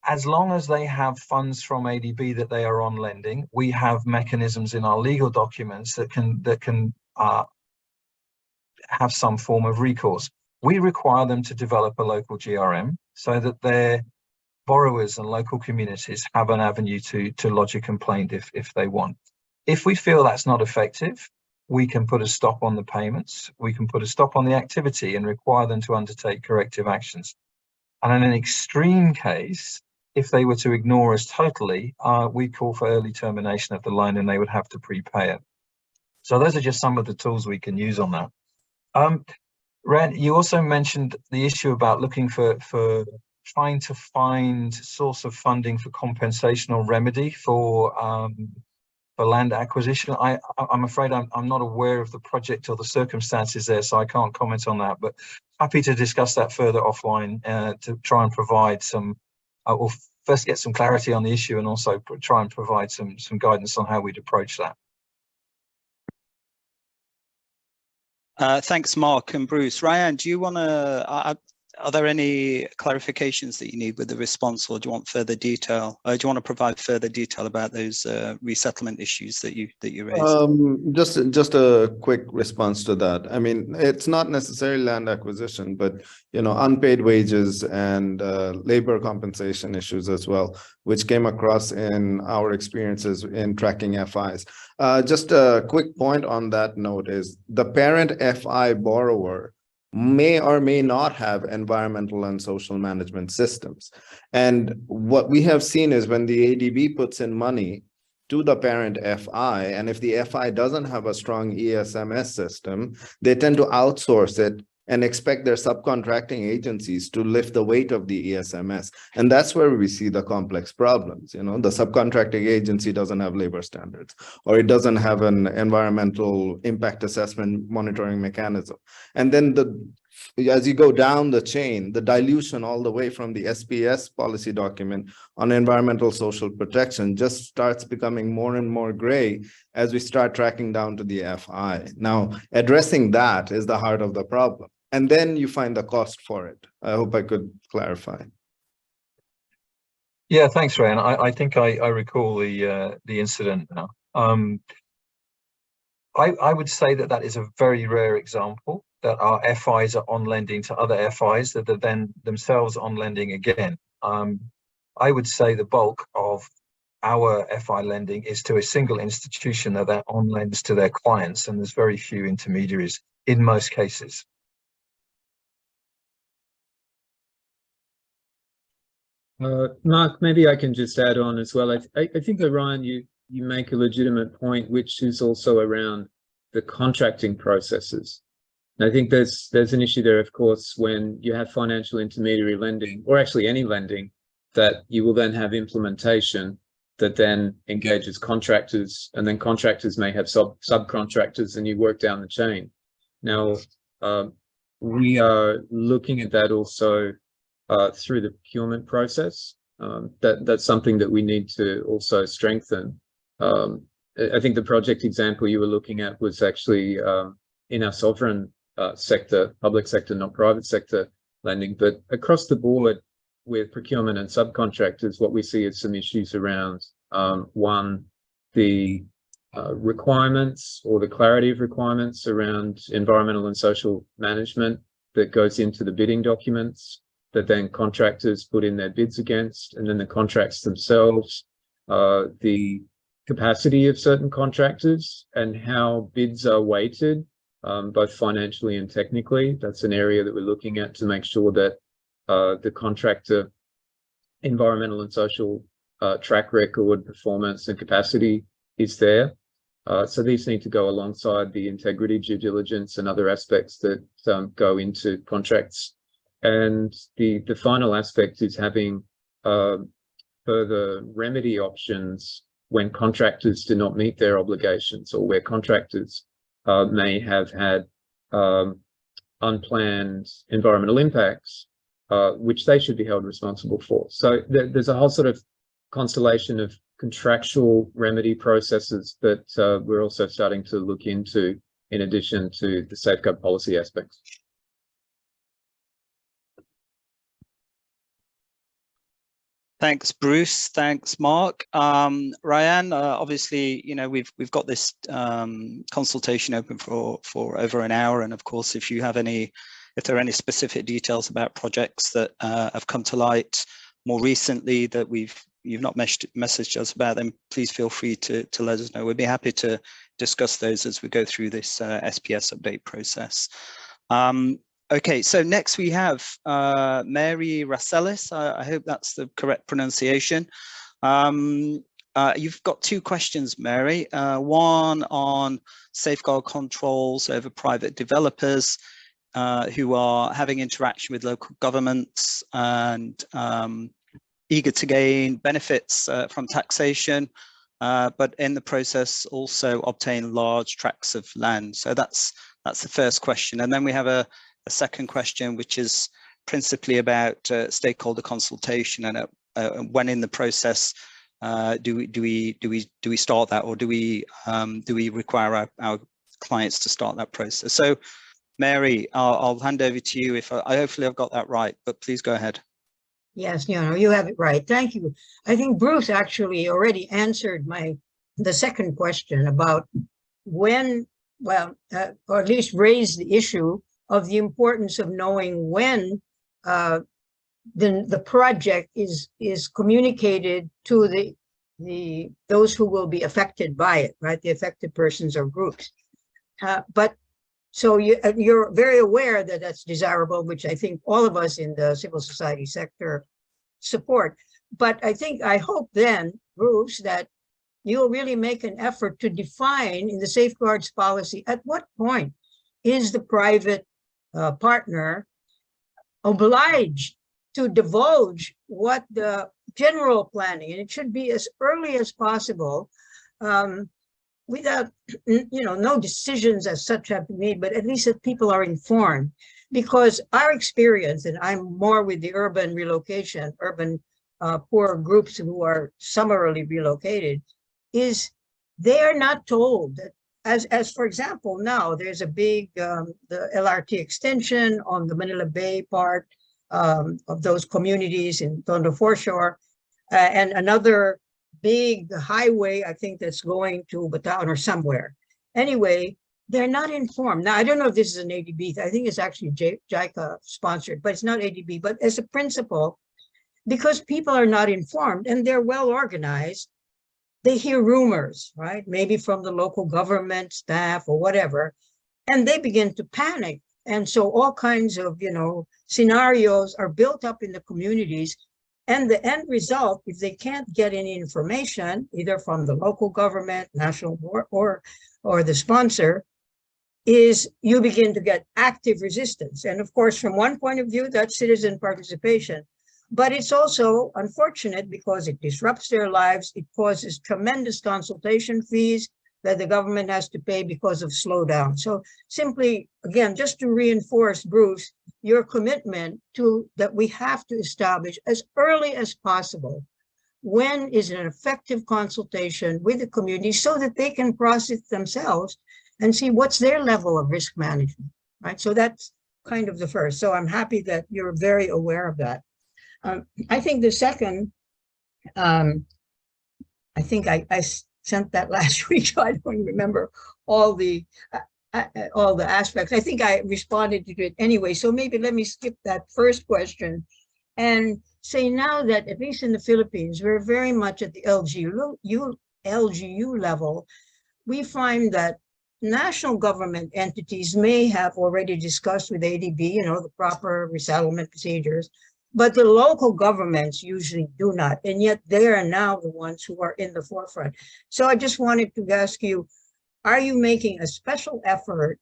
as long as they have funds from ADB that they are on lending, we have mechanisms in our legal documents that can have some form of recourse. We require them to develop a local GRM so that their borrowers and local communities have an avenue to lodge a complaint if they want. If we feel that's not effective, we can put a stop on the payments, we can put a stop on the activity and require them to undertake corrective actions. And in an extreme case, if they were to ignore us totally, we call for early termination of the loan and they would have to prepay it. So those are just some of the tools we can use on that. Ren, you also mentioned the issue about looking for trying to find source of funding for compensation or remedy for land acquisition. I'm afraid I'm not aware of the project or the circumstances there, so I can't comment on that, but happy to discuss that further offline to try and provide some, or first get some clarity on the issue and also try and provide some guidance on how we'd approach that. Thanks, Mark and Bruce. Ryan, do you want to, are there any clarifications that you need with the response, or do you want further detail? Do you want to provide further detail about those resettlement issues that you raised? Just a quick response to that. I mean, it's not necessarily land acquisition, but unpaid wages and labor compensation issues as well, which came across in our experiences in tracking FIs. Just a quick point on that note is the parent FI borrower may or may not have environmental and social management systems. And what we have seen is when the ADB puts in money to the parent FI, and if the FI doesn't have a strong ESMS system, they tend to outsource it and expect their subcontracting agencies to lift the weight of the ESMS. And that's where we see the complex problems. The subcontracting agency doesn't have labor standards, or it doesn't have an environmental impact assessment monitoring mechanism. And then as you go down the chain, the dilution all the way from the SPS policy document on environmental social protection just starts becoming more and more gray as we start tracking down to the FI. Now, addressing that is the heart of the problem. And then you find the cost for it. I hope I could clarify. Yeah, thanks, Ryan. I think I recall the incident now. I would say that is a very rare example that our FIs are on lending to other FIs that are then themselves on lending again. I would say the bulk of our FI lending is to a single institution that on lends to their clients, and there's very few intermediaries in most cases. Mark, maybe I can just add on as well. I think that, Ryan, you make a legitimate point, which is also around the contracting processes. And I think there's an issue there, of course, when you have financial intermediary lending, or actually any lending, that you will then have implementation that then engages contractors, and then contractors may have subcontractors, and you work down the chain. Now, we are looking at that also through the procurement process. That's something that we need to also strengthen. I think the project example you were looking at was actually in our sovereign sector, public sector, not private sector lending, but across the board with procurement and subcontractors, what we see is some issues around one, the requirements or the clarity of requirements around environmental and social management that goes into the bidding documents that then contractors put in their bids against, and then the contracts themselves, the capacity of certain contractors and how bids are weighted, both financially and technically. That's an area that we're looking at to make sure that the contractor environmental and social track record, performance and capacity is there. So these need to go alongside the integrity, due diligence and other aspects that go into contracts. And the final aspect is having further remedy options when contractors do not meet their obligations, or where contractors may have had unplanned environmental impacts, which they should be held responsible for. So there's a whole sort of constellation of contractual remedy processes that we're also starting to look into, in addition to the safeguard policy aspects. Thanks, Bruce. Thanks, Mark. Ryan, obviously, you know, we've got this consultation open for over an hour, and of course, if there are any specific details about projects that have come to light more recently that you've not messaged us about them, please feel free to let us know. We'd be happy to discuss those as we go through this SPS update process. Okay, so next we have Mary Raselis. I hope that's the correct pronunciation. You've got two questions, Mary. One on safeguard controls over private developers who are having interaction with local governments and eager to gain benefits from taxation, but in the process also obtain large tracts of land. So that's the first question. And then we have a second question, which is principally about stakeholder consultation, and when in the process do we start that, or do we require our clients to start that process? So, Mary, I'll hand over to you. If hopefully I've got that right, but please go ahead. Yes, you have it right. Thank you. I think Bruce actually already answered the second question about when, or at least raised the issue of the importance of knowing when the project is communicated to those who will be affected by it, right? The affected persons or groups. But so you're very aware that that's desirable, which I think all of us in the civil society sector support. But I hope then, Bruce, that you'll really make an effort to define in the safeguards policy at what point is the private partner obliged to divulge what the general planning, and it should be as early as possible, without, no decisions as such have been made, but at least that people are informed. Because our experience, and I'm more with the urban relocation, poor groups who are summarily relocated, is they are not told that, as for example, now there's a big, the LRT extension on the Manila Bay part of those communities in Tondo Foreshore, and another big highway, I think that's going to Bataan or somewhere. Anyway, they're not informed. Now, I don't know if this is an ADB. I think it's actually JICA sponsored, but it's not ADB. But as a principle, because people are not informed and they're well organized, they hear rumors, right? Maybe from the local government staff or whatever, and they begin to panic. And so all kinds of, scenarios are built up in the communities. And the end result, if they can't get any information, either from the local government, national, or the sponsor, is you begin to get active resistance. And of course, from one point of view, that's citizen participation. But it's also unfortunate because it disrupts their lives. It causes tremendous consultation fees that the government has to pay because of slowdown. So simply, again, just to reinforce, Bruce, your commitment to that we have to establish as early as possible when is an effective consultation with the community so that they can process themselves and see what's their level of risk management, right? So that's kind of the first. So I'm happy that you're very aware of that. I think the second, I think I sent that last week, so I don't remember all the aspects. I think I responded to it anyway. So maybe let me skip that first question and say now that at least in the Philippines, we're very much at the LGU level. We find that national government entities may have already discussed with ADB, the proper resettlement procedures, but the local governments usually do not. And yet they are now the ones who are in the forefront. So I just wanted to ask you, are you making a special effort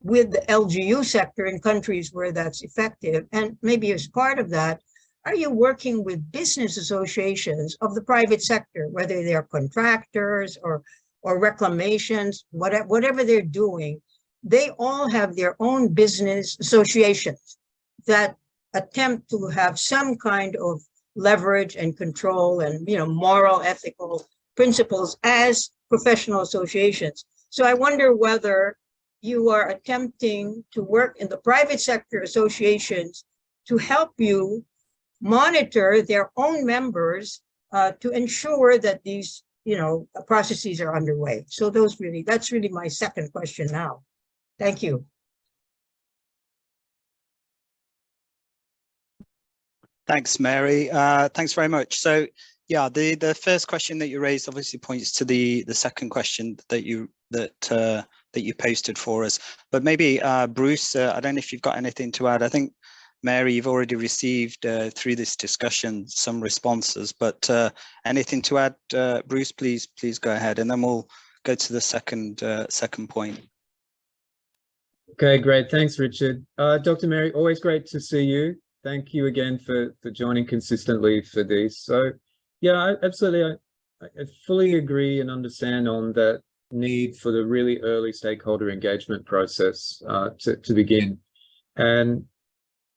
with the LGU sector in countries where that's effective? And maybe as part of that, are you working with business associations of the private sector, whether they're contractors or reclamations, whatever they're doing? They all have their own business associations that attempt to have some kind of leverage and control and moral, ethical principles as professional associations. So I wonder whether you are attempting to work in the private sector associations to help you monitor their own members to ensure that these processes are underway. So that's really my second question now. Thank you. Thanks, Mary. Thanks very much. So yeah, the first question that you raised obviously points to the second question that you posted for us. But maybe Bruce, I don't know if you've got anything to add. I think Mary, you've already received through this discussion some responses, but anything to add, Bruce? Please go ahead, and then we'll go to the second point. Okay, great. Thanks, Richard. Dr. Mary, always great to see you. Thank you again for joining consistently for these. So, yeah, absolutely. I fully agree and understand on that need for the really early stakeholder engagement process to begin. And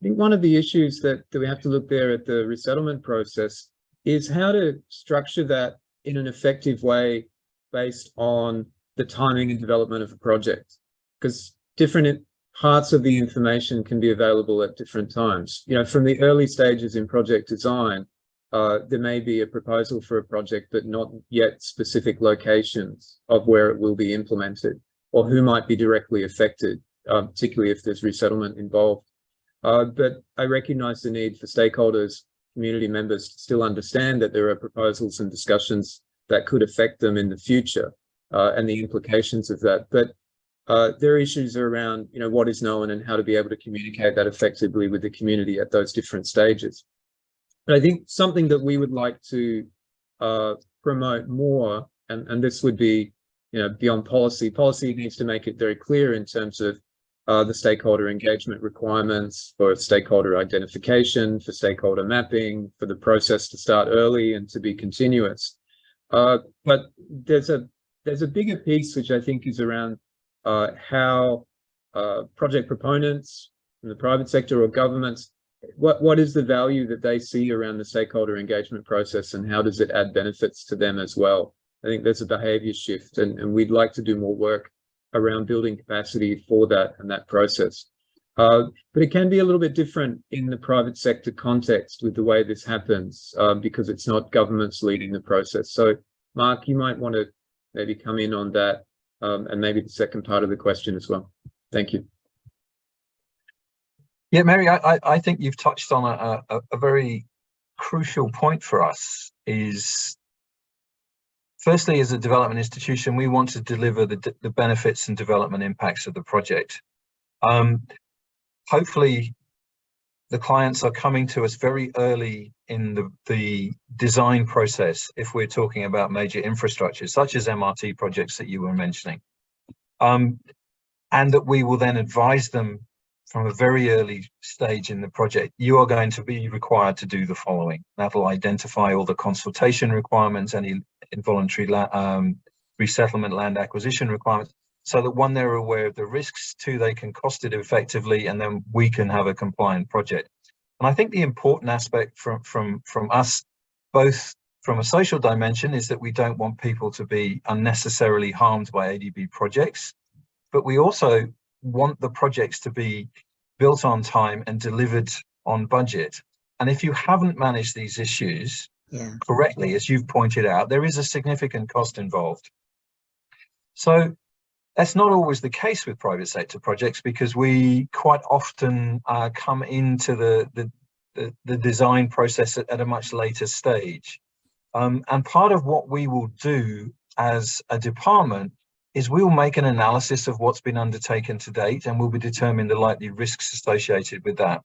I think one of the issues that we have to look there at the resettlement process is how to structure that in an effective way based on the timing and development of a project, because different parts of the information can be available at different times. From the early stages in project design, there may be a proposal for a project, but not yet specific locations of where it will be implemented or who might be directly affected, particularly if there's resettlement involved. But I recognize the need for stakeholders, community members to still understand that there are proposals and discussions that could affect them in the future and the implications of that. But there are issues around, what is known and how to be able to communicate that effectively with the community at those different stages. But I think something that we would like to promote more, and this would be, beyond policy. Policy needs to make it very clear in terms of the stakeholder engagement requirements for stakeholder identification, for stakeholder mapping, for the process to start early and to be continuous. But there's a bigger piece which I think is around how project proponents in the private sector or governments, what is the value that they see around the stakeholder engagement process, and how does it add benefits to them as well? I think there's a behavior shift, and we'd like to do more work around building capacity for that and that process. But it can be a little bit different in the private sector context with the way this happens, because it's not governments leading the process. So Mark, you might want to maybe come in on that, and maybe the second part of the question as well. Thank you. Yeah, Mary, I think you've touched on a very crucial point for us. Is firstly, as a development institution, we want to deliver the benefits and development impacts of the project. Hopefully, the clients are coming to us very early in the design process if we're talking about major infrastructures, such as MRT projects that you were mentioning. And that we will then advise them from a very early stage in the project. You are going to be required to do the following. That will identify all the consultation requirements, any involuntary resettlement land acquisition requirements, so that one, they're aware of the risks, two, they can cost it effectively, and then we can have a compliant project. And I think the important aspect from us, both from a social dimension, is that we don't want people to be unnecessarily harmed by ADB projects, but we also want the projects to be built on time and delivered on budget. And if you haven't managed these issues, correctly, as you've pointed out, there is a significant cost involved. So that's not always the case with private sector projects, because we quite often come into the design process at a much later stage. And part of what we will do as a department is we'll make an analysis of what's been undertaken to date, and we'll be determining the likely risks associated with that.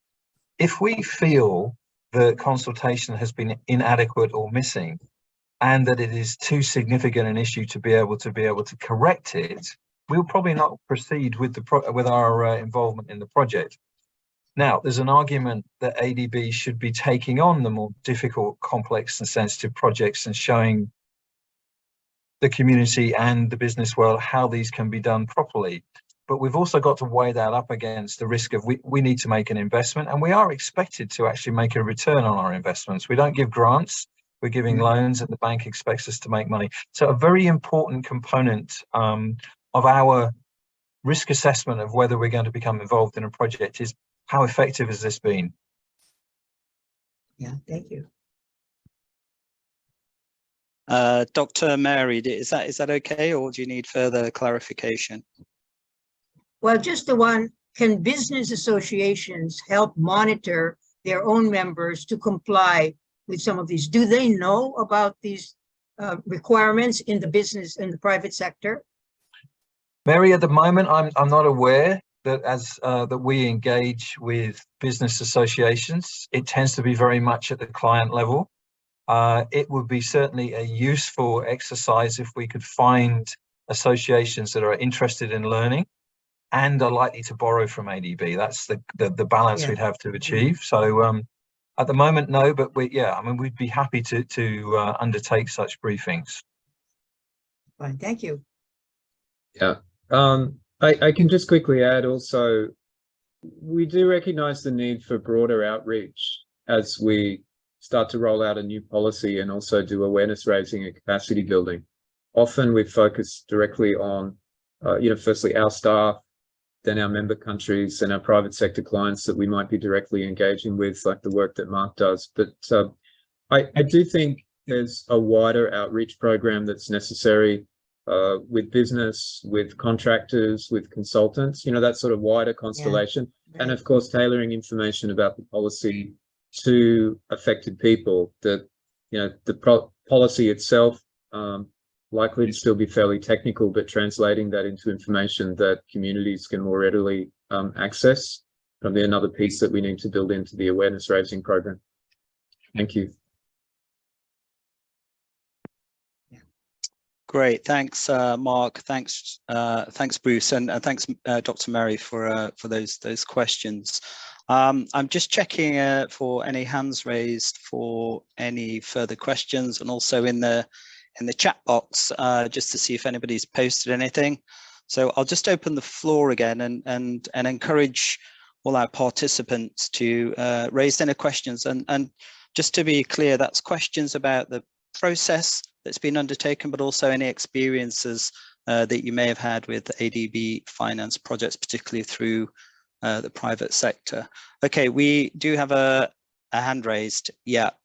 If we feel the consultation has been inadequate or missing, and that it is too significant an issue to be able to correct it, we'll probably not proceed with our involvement in the project. Now, there's an argument that ADB should be taking on the more difficult, complex and sensitive projects and showing the community and the business world how these can be done properly. But we've also got to weigh that up against the risk of we need to make an investment, and we are expected to actually make a return on our investments. We don't give grants, we're giving loans, and the bank expects us to make money. So a very important component of our risk assessment of whether we're going to become involved in a project is how effective has this been? Yeah, thank you. Dr. Mary, is that okay, or do you need further clarification? Well, just the one, can business associations help monitor their own members to comply with some of these? Do they know about these requirements in the business and the private sector? Mary, at the moment, I'm not aware that that we engage with business associations. It tends to be very much at the client level. It would be certainly a useful exercise if we could find associations that are interested in learning and are likely to borrow from ADB. That's the balance we'd have to achieve. So at the moment, no, but we'd be happy to undertake such briefings. Fine, thank you. Yeah, I can just quickly add also, we do recognize the need for broader outreach as we start to roll out a new policy and also do awareness raising and capacity building. Often we focus directly on, firstly our staff, then our member countries and our private sector clients that we might be directly engaging with, like the work that Mark does. But I do think there's a wider outreach program that's necessary with business, with contractors, with consultants, that sort of wider constellation. Right. And of course, tailoring information about the policy to affected people. That, the policy itself likely to still be fairly technical, but translating that into information that communities can more readily access, probably another piece that we need to build into the awareness raising program. Thank you. Great, thanks, Mark. Thanks, Bruce, and thanks, Dr. Mary, for those questions. I'm just checking for any hands raised for any further questions, and also in the chat box just to see if anybody's posted anything. So I'll just open the floor again and encourage all our participants to raise any questions. And just to be clear, that's questions about the process that's been undertaken, but also any experiences that you may have had with ADB finance projects, particularly through the private sector. Okay, we do have a hand raised,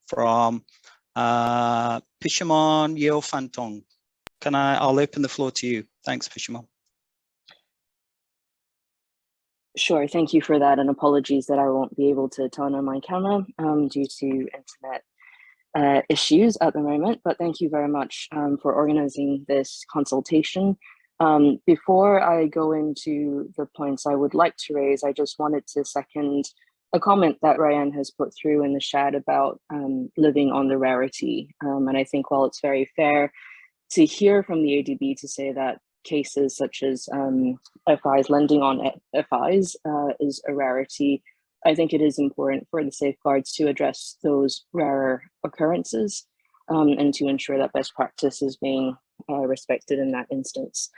from Pishamon Yeo Fantong. I'll open the floor to you. Thanks, Pishamon. Sure, thank you for that, and apologies that I won't be able to turn on my camera due to internet issues at the moment, but thank you very much for organizing this consultation. Before I go into the points I would like to raise, I just wanted to second a comment that Ryan has put through in the chat about living on the rarity. And I think while it's very fair to hear from the ADB to say that cases such as FIs, lending on FIs is a rarity, I think it is important for the safeguards to address those rarer occurrences and to ensure that best practice is being respected in that instance.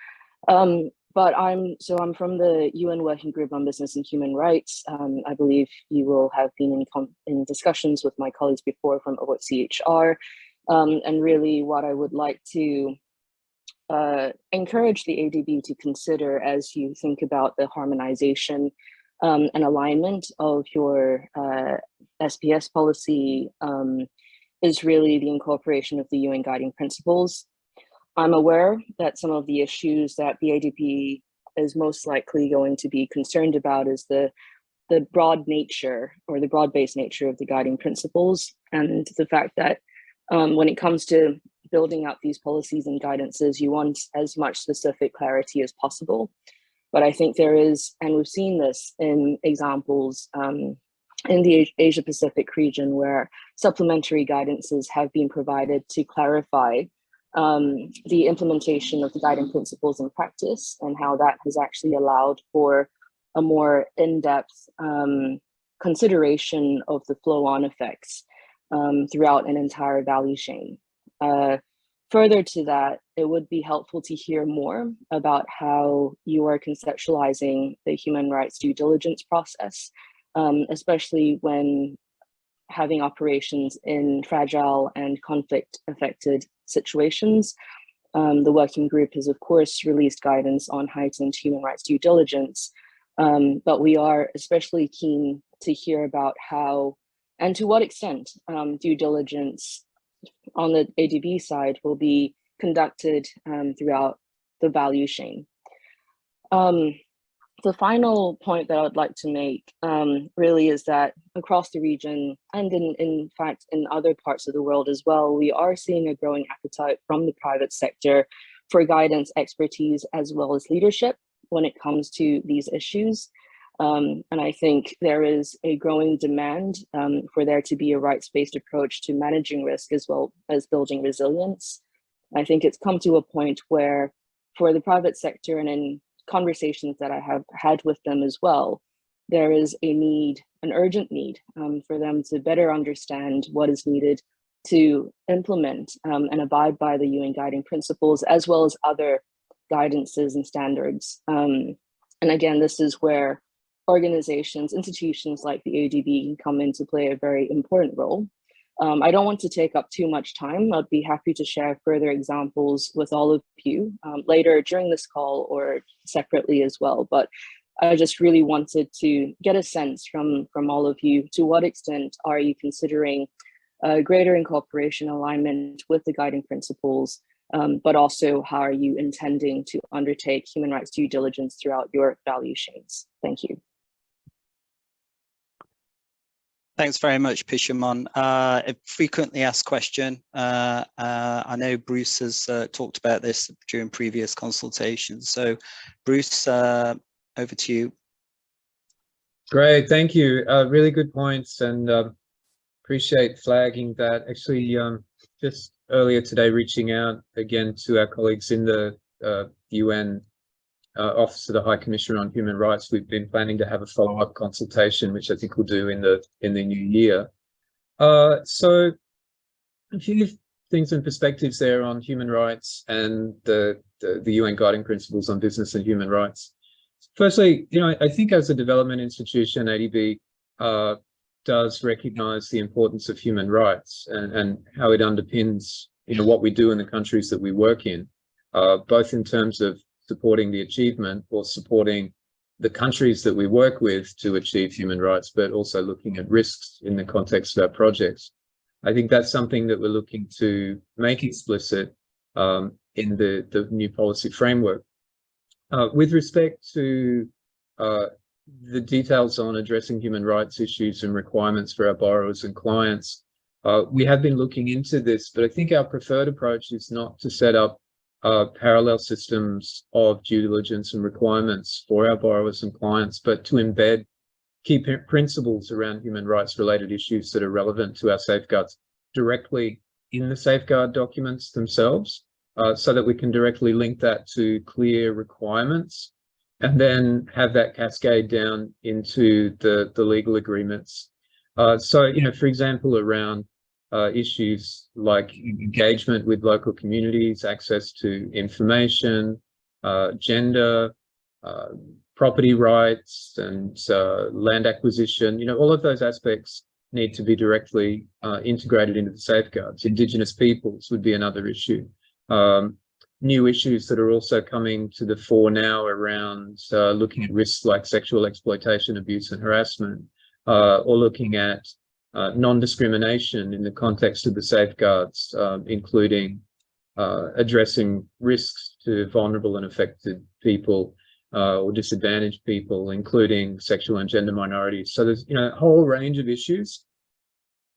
But I'm from the UN Working Group on Business and Human Rights. I believe you will have been in discussions with my colleagues before from OCHR. And really what I would like to encourage the ADB to consider as you think about the harmonization and alignment of your SPS policy is really the incorporation of the UN guiding principles. I'm aware that some of the issues that the ADB is most likely going to be concerned about is the broad nature or the broad-based nature of the guiding principles, and the fact that when it comes to building out these policies and guidances, you want as much specific clarity as possible. But I think there is, and we've seen this in examples in the Asia Pacific region, where supplementary guidances have been provided to clarify the implementation of the guiding principles in practice, and how that has actually allowed for a more in-depth consideration of the flow-on effects throughout an entire value chain. Further to that, it would be helpful to hear more about how you are conceptualizing the human rights due diligence process, especially when having operations in fragile and conflict-affected situations. The working group has, of course, released guidance on heightened human rights due diligence, but we are especially keen to hear about how and to what extent due diligence on the ADB side will be conducted throughout the value chain. The final point that I would like to make really is that across the region, and in fact in other parts of the world as well, we are seeing a growing appetite from the private sector for guidance, expertise, as well as leadership when it comes to these issues. And I think there is a growing demand for there to be a rights-based approach to managing risk as well as building resilience. I think it's come to a point where for the private sector, and in conversations that I have had with them as well, there is a need, an urgent need for them to better understand what is needed to implement and abide by the UN guiding principles, as well as other guidances and standards. And again, this is where organizations, institutions like the ADB can come in to play a very important role. I don't want to take up too much time. I'd be happy to share further examples with all of you later during this call or separately as well. But I just really wanted to get a sense from all of you, to what extent are you considering greater incorporation alignment with the guiding principles, but also how are you intending to undertake human rights due diligence throughout your value chains? Thank you. Thanks very much, Pishamon. A frequently asked question. I know Bruce has talked about this during previous consultations. So Bruce, over to you. Great, thank you. Really good points, and appreciate flagging that. Actually, just earlier today, reaching out again to our colleagues in the UN Office of the High Commissioner on Human Rights. We've been planning to have a follow-up consultation, which I think we'll do in the new year. So a few things and perspectives there on human rights and the UN guiding principles on business and human rights. Firstly, I think as a development institution, ADB does recognize the importance of human rights and how it underpins what we do in the countries that we work in, both in terms of supporting the achievement or supporting the countries that we work with to achieve human rights, but also looking at risks in the context of our projects. I think that's something that we're looking to make explicit in the new policy framework. With respect to the details on addressing human rights issues and requirements for our borrowers and clients, we have been looking into this, but I think our preferred approach is not to set up parallel systems of due diligence and requirements for our borrowers and clients, but to embed key principles around human rights related issues that are relevant to our safeguards directly in the safeguard documents themselves, so that we can directly link that to clear requirements and then have that cascade down into the legal agreements. So, for example, around issues like engagement with local communities, access to information, gender, property rights, and land acquisition, all of those aspects need to be directly integrated into the safeguards. Indigenous peoples would be another issue. New issues that are also coming to the fore now around looking at risks like sexual exploitation, abuse and harassment, or looking at non-discrimination in the context of the safeguards, including addressing risks to vulnerable and affected people or disadvantaged people, including sexual and gender minorities. So there's a whole range of issues,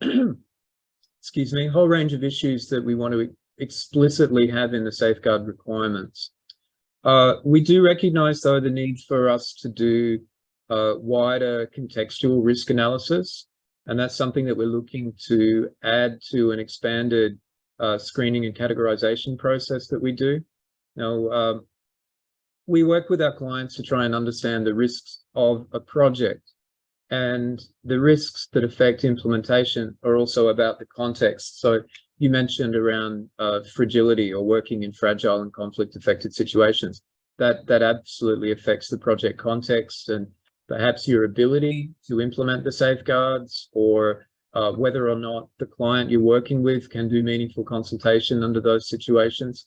excuse me, a whole range of issues that we want to explicitly have in the safeguard requirements. We do recognize, though, the need for us to do wider contextual risk analysis, and that's something that we're looking to add to an expanded screening and categorization process that we do. Now, we work with our clients to try and understand the risks of a project, and the risks that affect implementation are also about the context. So you mentioned around fragility or working in fragile and conflict-affected situations. That absolutely affects the project context and perhaps your ability to implement the safeguards, or whether or not the client you're working with can do meaningful consultation under those situations.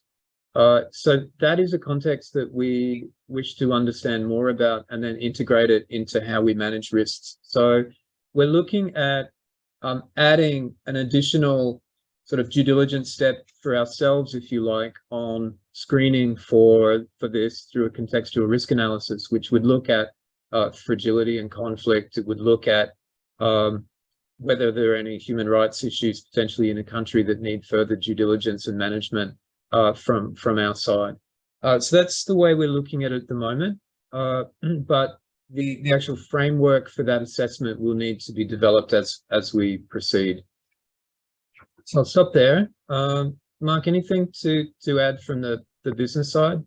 So that is a context that we wish to understand more about and then integrate it into how we manage risks. So we're looking at adding an additional sort of due diligence step for ourselves, if you like, on screening for this through a contextual risk analysis, which would look at fragility and conflict. It would look at whether there are any human rights issues potentially in a country that need further due diligence and management from our side. So that's the way we're looking at it at the moment. But the actual framework for that assessment will need to be developed as we proceed. So I'll stop there. Mark, anything to add from the business side?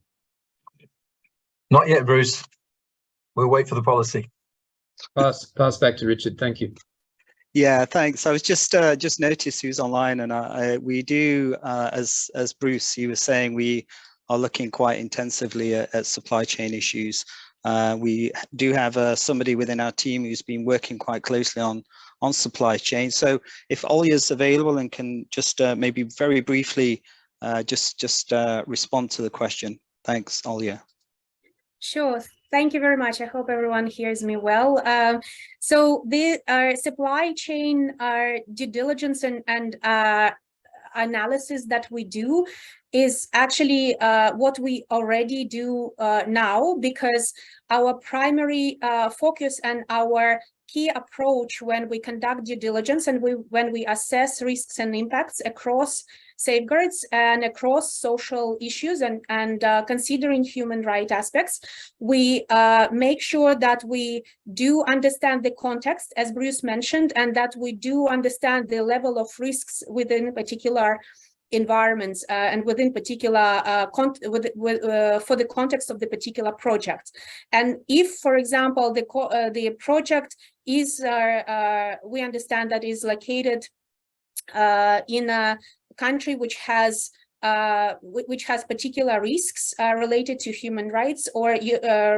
Not yet, Bruce. We'll wait for the policy. Pass back to Richard. Thank you. Yeah, thanks. I was just noticed who's online, and we do, as Bruce, you were saying, we are looking quite intensively at supply chain issues. We do have somebody within our team who's been working quite closely on supply chain. So if Olya's available and can just maybe very briefly just respond to the question. Thanks, Olya. Sure. Thank you very much. I hope everyone hears me well. So the supply chain due diligence and analysis that we do is actually what we already do now, because our primary focus and our key approach when we conduct due diligence and when we assess risks and impacts across safeguards and across social issues and considering human rights aspects, we make sure that we do understand the context, as Bruce mentioned, and that we do understand the level of risks within particular environments and within particular for the context of the particular project. And if, for example, the project is we understand that is located in a country which has particular risks related to human rights or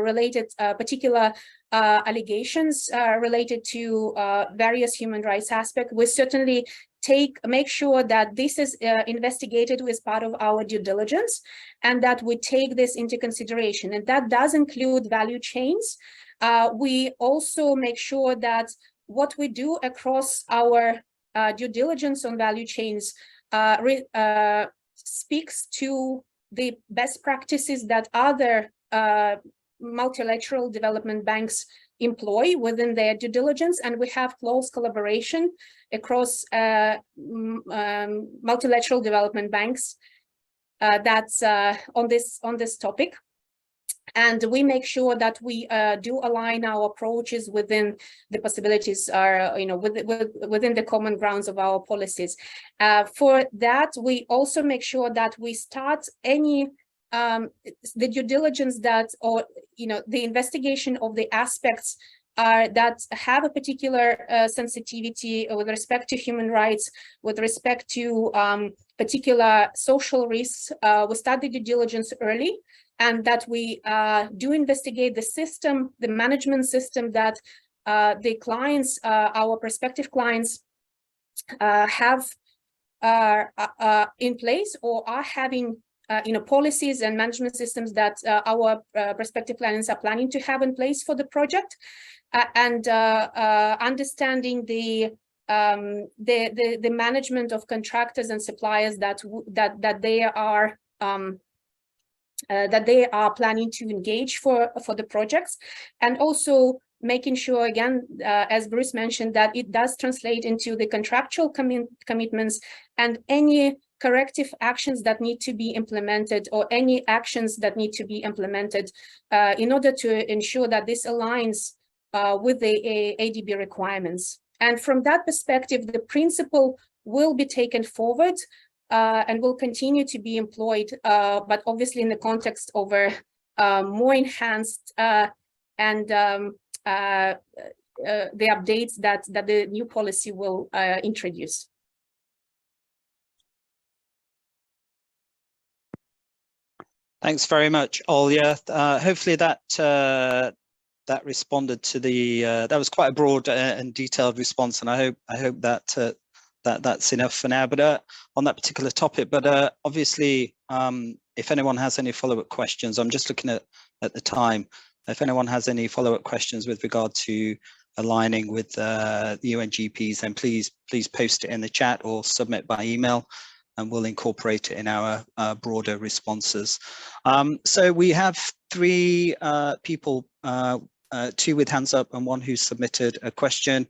related particular allegations related to various human rights aspects, we certainly make sure that this is investigated as part of our due diligence, and that we take this into consideration. And that does include value chains. We also make sure that what we do across our due diligence on value chains speaks to the best practices that other multilateral development banks employ within their due diligence, and we have close collaboration across multilateral development banks that's on this topic. And we make sure that we do align our approaches within the possibilities, within the common grounds of our policies. For that, we also make sure that we start any the due diligence that, or the investigation of the aspects that have a particular sensitivity with respect to human rights, with respect to particular social risks. We start the due diligence early, and that we do investigate the system, the management system that the clients, our prospective clients, have in place or are having policies and management systems that our prospective clients are planning to have in place for the project, and understanding the the management of contractors and suppliers that they are planning to engage for the projects, and also making sure, again, as Bruce mentioned, that it does translate into the contractual commitments and any corrective actions that need to be implemented, or any actions that need to be implemented in order to ensure that this aligns with the ADB requirements. And from that perspective, the principle will be taken forward and will continue to be employed, but obviously in the context of a more enhanced and the updates that the new policy will introduce. Thanks very much, Olya. Hopefully that that responded to the that was quite a broad and detailed response, and I hope that that's enough for now. But on that particular topic, but obviously, if anyone has any follow-up questions, I'm just looking at the time. If anyone has any follow-up questions with regard to aligning with the UNGPs, then please post it in the chat or submit by email, and we'll incorporate it in our broader responses. So we have three people, two with hands up and one who submitted a question.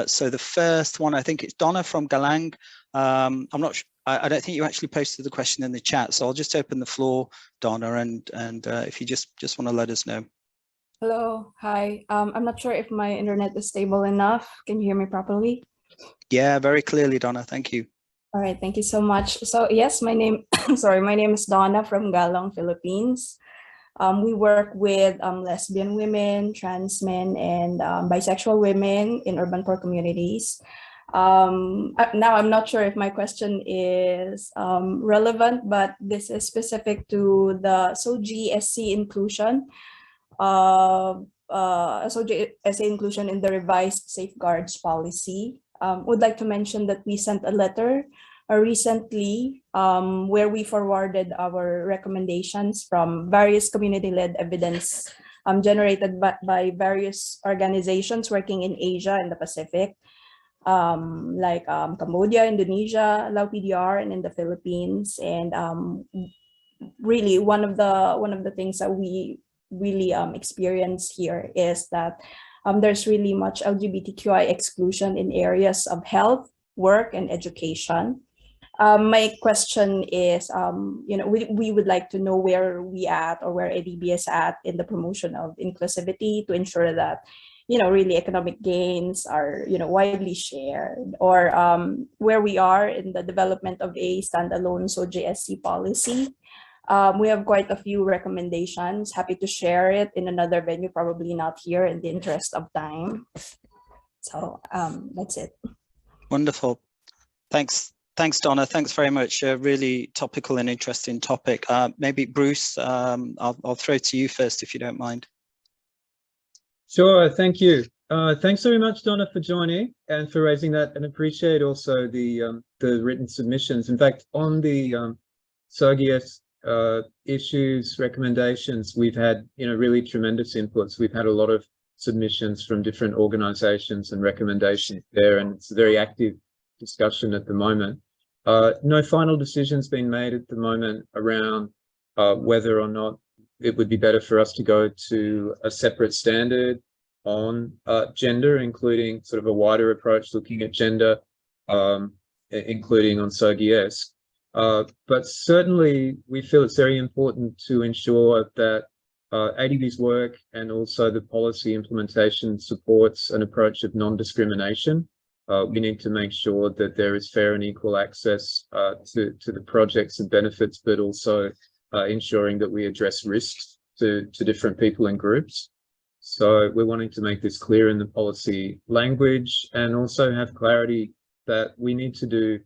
So the first one, I think it's Donna from Galang. I'm not sure, I don't think you actually posted the question in the chat, so I'll just open the floor, Donna, and if you just want to let us know. Hello, hi. I'm not sure if my internet is stable enough. Can you hear me properly? Yeah, very clearly, Donna. Thank you. All right, thank you so much. So yes, my name, sorry, my name is Donna from Galang, Philippines. We work with lesbian women, trans men, and bisexual women in urban poor communities. Now I'm not sure if my question is relevant, but this is specific to the SOGI SC inclusion. SOGI SC inclusion in the revised safeguards policy. Would like to mention that we sent a letter recently where we forwarded our recommendations from various community-led evidence generated by various organizations working in Asia and the Pacific, like Cambodia, Indonesia, Lao PDR, and in the Philippines. And really, one of the things that we really experience here is that there's really much LGBTQI exclusion in areas of health, work, and education. My question is, we would like to know where we at, or where ADB is at in the promotion of inclusivity to ensure that, really economic gains are, widely shared, or where we are in the development of a standalone SOGI SC policy. We have quite a few recommendations. Happy to share it in another venue, probably not here in the interest of time. So that's it. Wonderful. Thanks, Donna. Thanks very much. A really topical and interesting topic. Maybe Bruce, I'll throw to you first, if you don't mind. Sure, thank you. Thanks very much, Donna, for joining and for raising that, and appreciate also the written submissions. In fact, on the SOGI issues, recommendations, we've had really tremendous inputs. We've had a lot of submissions from different organizations and recommendations there, and it's a very active discussion at the moment. No final decisions being made at the moment around whether or not it would be better for us to go to a separate standard on gender, including sort of a wider approach looking at gender, including on SOGI-esque. But certainly we feel it's very important to ensure that ADB's work and also the policy implementation supports an approach of non-discrimination. We need to make sure that there is fair and equal access to the projects and benefits, but also ensuring that we address risks to different people and groups. So we're wanting to make this clear in the policy language, and also have clarity that we need to do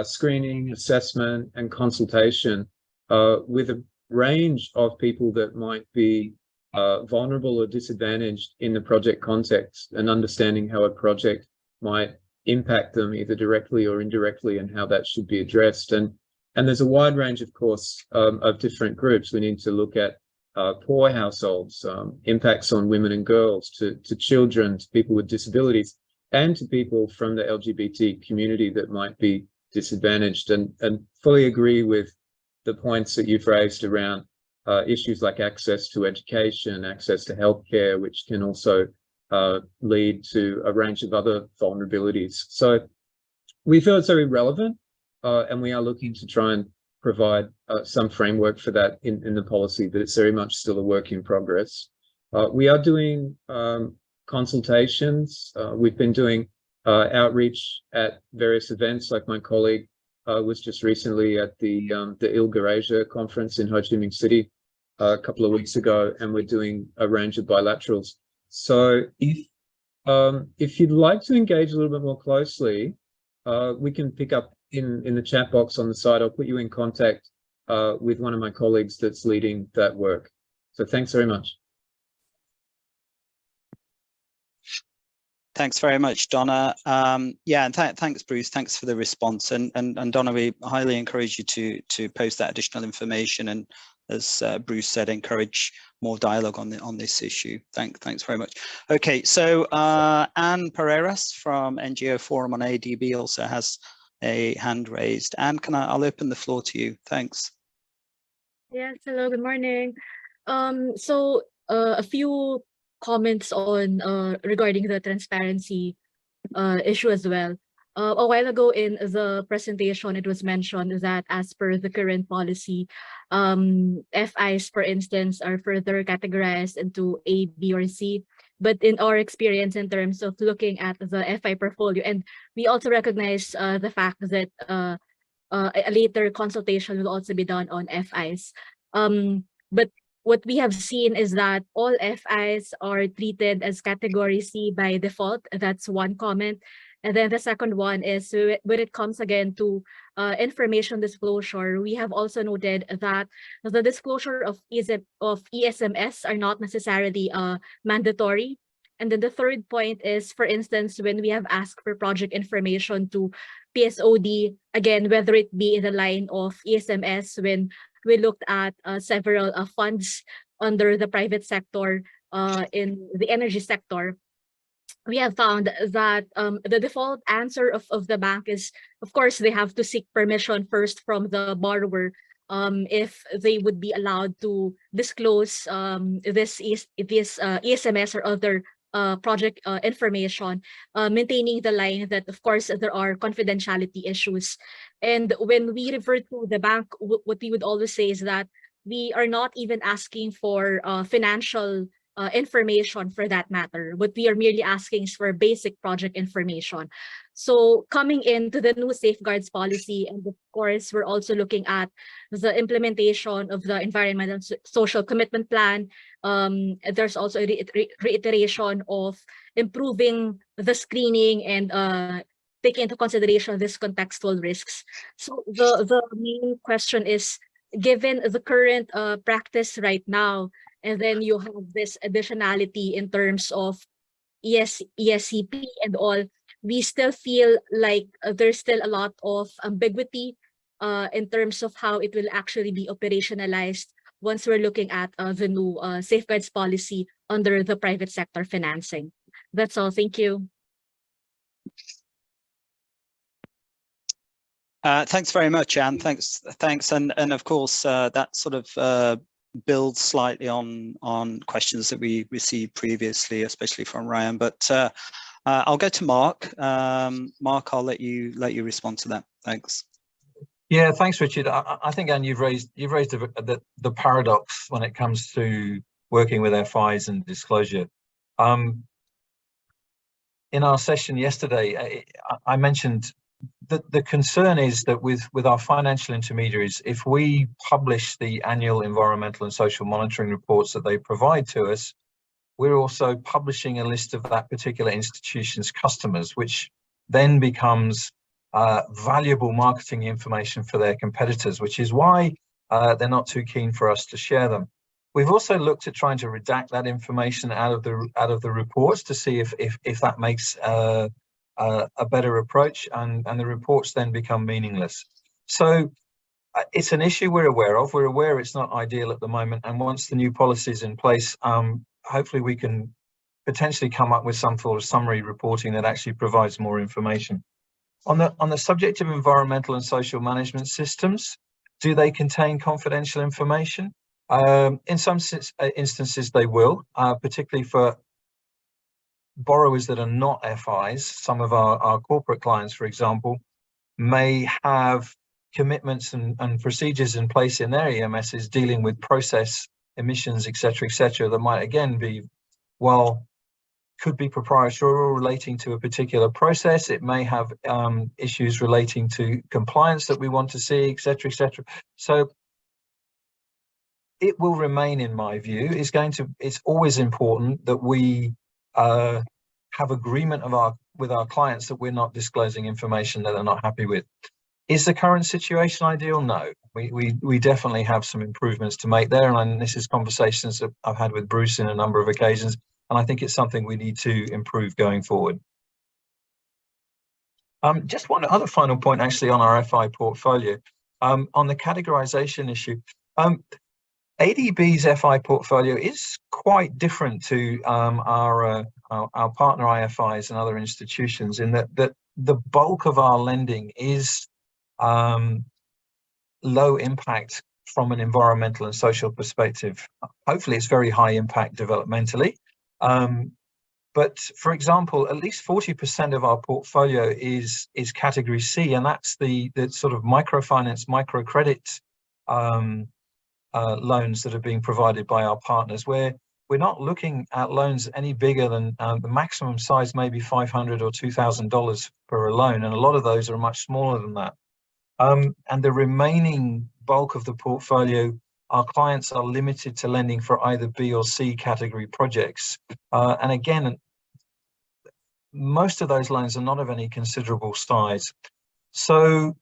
screening, assessment, and consultation with a range of people that might be vulnerable or disadvantaged in the project context, and understanding how a project might impact them either directly or indirectly, and how that should be addressed. And there's a wide range, of course, of different groups. We need to look at poor households, impacts on women and girls, to children, to people with disabilities. and to people from the LGBT community that might be disadvantaged, and fully agree with the points that you've raised around issues like access to education, access to healthcare, which can also lead to a range of other vulnerabilities. So we feel it's very relevant, and we are looking to try and provide some framework for that in the policy, but it's very much still a work in progress. We are doing consultations. We've been doing outreach at various events, like my colleague was just recently at the ILGA conference in Ho Chi Minh City a couple of weeks ago, and we're doing a range of bilaterals. So if you'd like to engage a little bit more closely, we can pick up in the chat box on the side. I'll put you in contact with one of my colleagues that's leading that work. So thanks very much. Thanks very much, Donna. Yeah, and thanks, Bruce. Thanks for the response. And Donna, we highly encourage you to post that additional information. And as Bruce said, encourage more dialogue on this issue. Thanks very much. Okay, so Anne Pereiras from NGO Forum on ADB also has a hand raised. Anne, I'll open the floor to you. Thanks. Yes, hello, good morning. So a few comments on regarding the transparency issue as well. A while ago in the presentation, it was mentioned that as per the current policy, FIs, for instance, are further categorized into A, B, or C. But in our experience in terms of looking at the FI portfolio, and we also recognize the fact that a later consultation will also be done on FIs. But what we have seen is that all FIs are treated as category C by default. That's one comment. And then the second one is when it comes again to information disclosure, we have also noted that the disclosure of ESMS are not necessarily mandatory. And then the third point is, for instance, when we have asked for project information to PSOD, again, whether it be in the line of ESMS, when we looked at several funds under the private sector in the energy sector, we have found that the default answer of the bank is, of course, they have to seek permission first from the borrower if they would be allowed to disclose this ESMS or other project information, maintaining the line that, of course, there are confidentiality issues. And when we refer to the bank, what we would always say is that we are not even asking for financial information for that matter. What we are merely asking is for basic project information. So coming into the new safeguards policy, and of course, we're also looking at the implementation of the environmental social commitment plan. There's also a reiteration of improving the screening and taking into consideration these contextual risks. So the main question is, given the current practice right now, and then you have this additionality in terms of ESCP and all, we still feel like there's still a lot of ambiguity in terms of how it will actually be operationalized once we're looking at the new safeguards policy under the private sector financing. That's all. Thank you. Thanks very much, Anne. Thanks. And of course, that sort of builds slightly on questions that we received previously, especially from Ryan. But I'll go to Mark. Mark, I'll let you respond to that. Thanks. Yeah, thanks, Richard. I think, Anne, you've raised the paradox when it comes to working with FIs and disclosure. In our session yesterday, I mentioned that the concern is that with our financial intermediaries, if we publish the annual environmental and social monitoring reports that they provide to us, we're also publishing a list of that particular institution's customers, which then becomes valuable marketing information for their competitors, which is why they're not too keen for us to share them. We've also looked at trying to redact that information out of the reports to see if that makes a better approach, and the reports then become meaningless. So it's an issue we're aware of. We're aware it's not ideal at the moment, and once the new policy is in place, hopefully we can potentially come up with some sort of summary reporting that actually provides more information. On the subject of environmental and social management systems, do they contain confidential information? In some instances they will, particularly for borrowers that are not FIs. Some of our corporate clients, for example, may have commitments and procedures in place in their EMSs dealing with process emissions, etc., that might again be, well, could be proprietary or relating to a particular process. It may have issues relating to compliance that we want to see, etc., So it will remain, in my view, it's always important that we have agreement with our clients that we're not disclosing information that they're not happy with. Is the current situation ideal? No. We definitely have some improvements to make there, and this is conversations that I've had with Bruce in a number of occasions, and I think it's something we need to improve going forward. Just one other final point actually on our FI portfolio, on the categorization issue. ADB's FI portfolio is quite different to our partner IFIs and other institutions in that the bulk of our lending is low impact from an environmental and social perspective. Hopefully it's very high impact developmentally. But for example, at least 40% of our portfolio is category C, and that's the sort of microfinance, microcredit loans that are being provided by our partners, where we're not looking at loans any bigger than the maximum size, maybe $500 or $2,000 per loan, and a lot of those are much smaller than that. And the remaining bulk of the portfolio, our clients are limited to lending for either B or C category projects. And again, most of those loans are not of any considerable size. So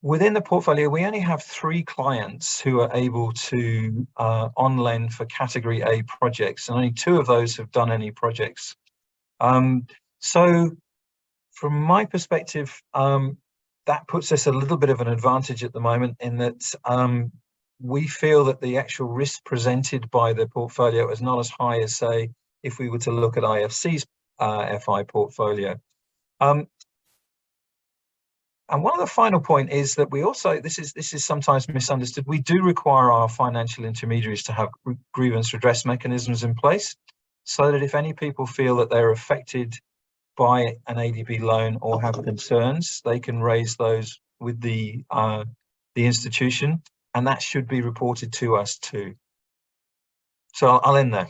within the portfolio, we only have 3 clients who are able to on-lend for category A projects, and only 2 of those have done any projects. So from my perspective, that puts us a little bit of an advantage at the moment in that we feel that the actual risk presented by the portfolio is not as high as, say, if we were to look at IFC's FI portfolio. And one of the final point is that we also, this is sometimes misunderstood, we do require our financial intermediaries to have grievance redress mechanisms in place, so that if any people feel that they're affected by an ADB loan or have concerns, they can raise those with the institution, and that should be reported to us too. So I'll end there.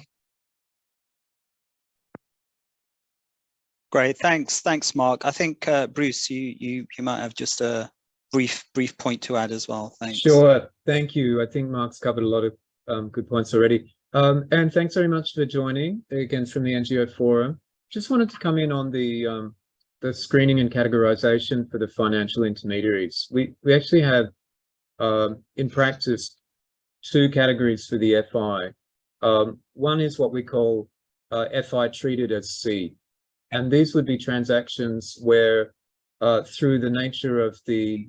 Great, thanks, Mark. I think Bruce, you might have just a brief point to add as well. Thanks. Sure, thank you. I think Mark's covered a lot of good points already. And thanks very much for joining again from the NGO Forum. Just wanted to come in on the screening and categorization for the financial intermediaries. We actually have in practice 2 categories for the FI. One is what we call FI treated as C. And these would be transactions where, through the nature of the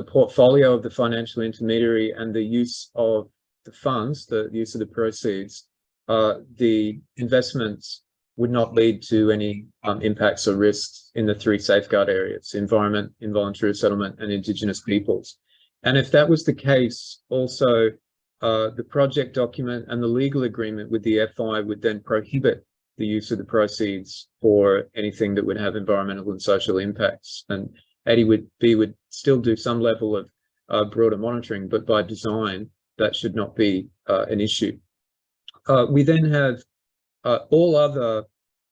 portfolio of the financial intermediary and the use of the funds, the use of the proceeds, the investments would not lead to any impacts or risks in the 3 safeguard areas: environment, involuntary settlement, and Indigenous peoples. And if that was the case, also the project document and the legal agreement with the FI would then prohibit the use of the proceeds for anything that would have environmental and social impacts. And ADB would still do some level of broader monitoring, but by design, that should not be an issue. We then have all other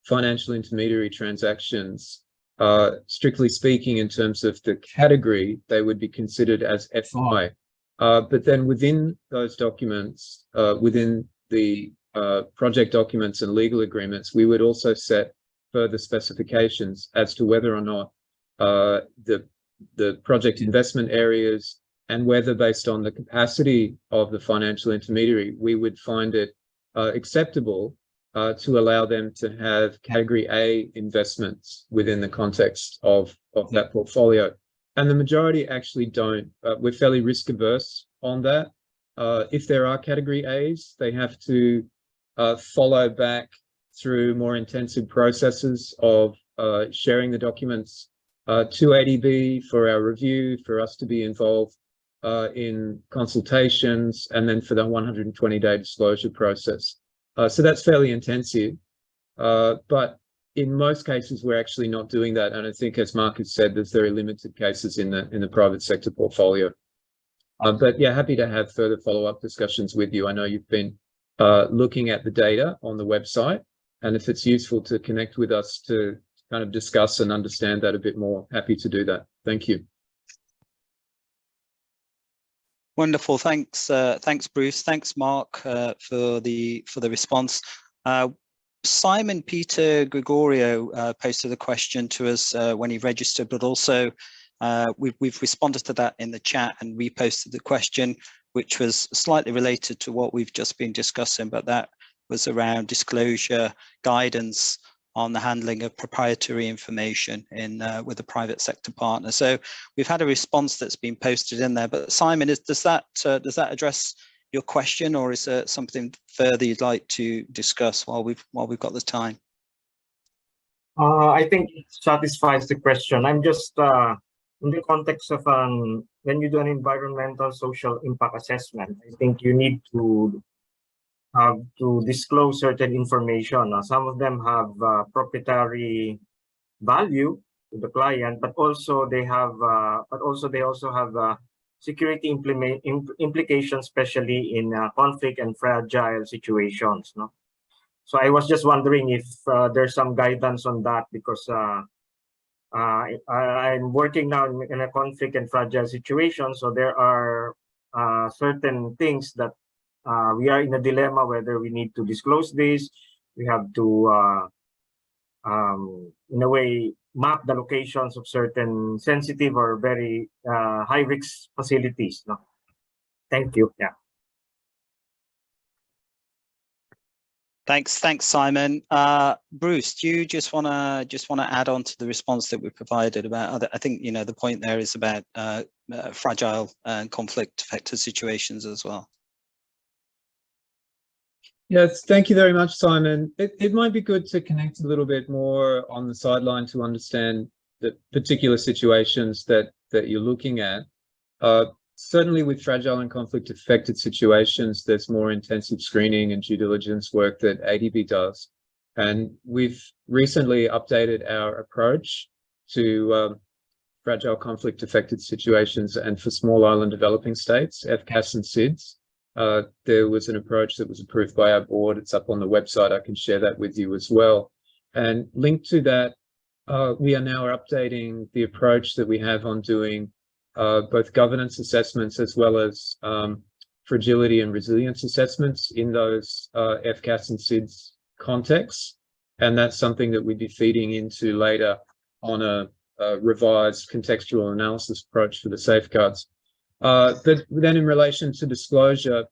financial intermediary transactions, strictly speaking, in terms of the category, they would be considered as FI. But then within those documents, within the project documents and legal agreements, we would also set further specifications as to whether or not the project investment areas, and whether, based on the capacity of the financial intermediary, we would find it acceptable to allow them to have category A investments within the context of that portfolio. And the majority actually don't. We're fairly risk averse on that. If there are category A's, they have to follow back through more intensive processes of sharing the documents to ADB for our review, for us to be involved in consultations, and then for the 120-day disclosure process. So that's fairly intensive, but in most cases, we're actually not doing that. And I think, as Mark has said, there's very limited cases in the private sector portfolio. But yeah, happy to have further follow-up discussions with you. I know you've been looking at the data on the website, and if it's useful to connect with us to kind of discuss and understand that a bit more, happy to do that. Thank you. Wonderful. Thanks, thanks, Bruce. Thanks, Mark, for the response. Simon Peter Gregorio posted a question to us when he registered, but also we've responded to that in the chat and reposted the question, which was slightly related to what we've just been discussing, but that was around disclosure guidance on the handling of proprietary information in with a private sector partner. So we've had a response that's been posted in there. But Simon, does that address your question, or is there something further you'd like to discuss while we've got the time? I think it satisfies the question. I'm just in the context of when you do an environmental social impact assessment, I think you need to disclose certain information. Some of them have proprietary value to the client, but also they have security implications, especially in conflict and fragile situations. No, so I was just wondering if there's some guidance on that, because I'm working now in a conflict and fragile situation. So there are certain things that we are in a dilemma whether we need to disclose this. We have to, in a way, map the locations of certain sensitive or very high-risk facilities. No, thank you. Yeah. Thanks, Simon. Bruce, do you just want to add on to the response that we provided about? I think the point there is about fragile and conflict-affected situations as well. Yes, thank you very much, Simon. It might be good to connect a little bit more on the sideline to understand the particular situations that you're looking at. Certainly with fragile and conflict-affected situations, there's more intensive screening and due diligence work that ADB does. And we've recently updated our approach to fragile conflict-affected situations, and for small island developing states, FCAS and SIDS. There was an approach that was approved by our board. It's up on the website. I can share that with you as well. And linked to that, we are now updating the approach that we have on doing both governance assessments as well as fragility and resilience assessments in those FCAS and SIDS contexts. And that's something that we'd be feeding into later on a revised contextual analysis approach for the safeguards. But then in relation to disclosure,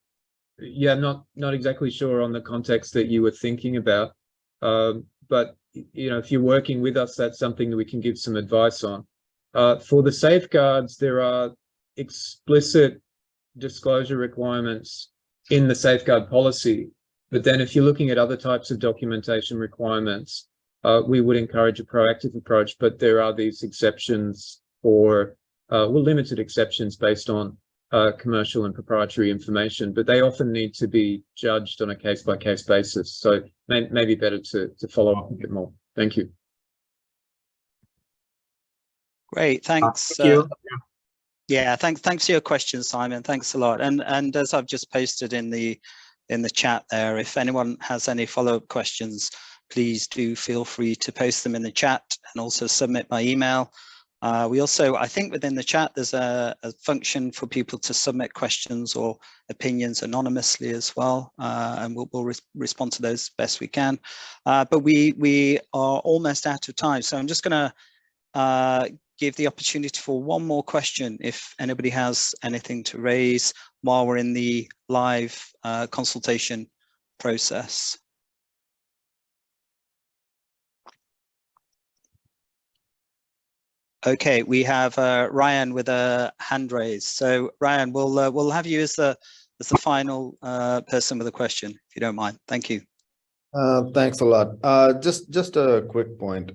yeah, not exactly sure on the context that you were thinking about. But if you're working with us, that's something that we can give some advice on. For the safeguards, there are explicit disclosure requirements in the safeguard policy. But then if you're looking at other types of documentation requirements, we would encourage a proactive approach, but there are these exceptions for, limited exceptions based on commercial and proprietary information, but they often need to be judged on a case-by-case basis. So maybe better to follow up a bit more. Thank you. Great, thanks. Thank you. Yeah, thanks for your question, Simon. Thanks a lot. And as I've just posted in the chat there, if anyone has any follow-up questions, please do feel free to post them in the chat and also submit by email. We also, I think within the chat, there's a function for people to submit questions or opinions anonymously as well, and we'll respond to those best we can. But we are almost out of time, so I'm just going to give the opportunity for one more question if anybody has anything to raise while we're in the live consultation process. Okay, we have Ryan with a hand raised. So Ryan, we'll have you as the final person with a question, if you don't mind. Thank you. Thanks a lot. Just a quick point.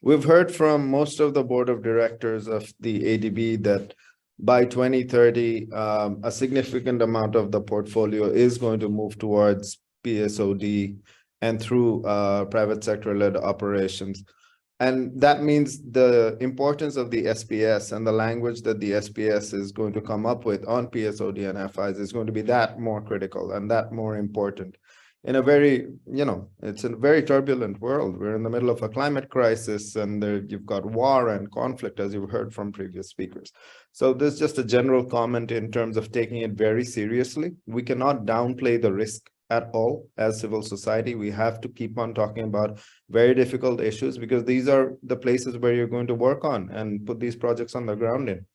We've heard from most of the board of directors of the ADB that by 2030, a significant amount of the portfolio is going to move towards PSOD and through private sector-led operations. And that means the importance of the SPS and the language that the SPS is going to come up with on PSOD and FIs is going to be that more critical and that more important. In a very, it's a very turbulent world. We're in the middle of a climate crisis, and you've got war and conflict, as you've heard from previous speakers. So there's just a general comment in terms of taking it very seriously. We cannot downplay the risk at all as civil society. We have to keep on talking about very difficult issues, because these are the places where you're going to work on and put these projects on the ground in.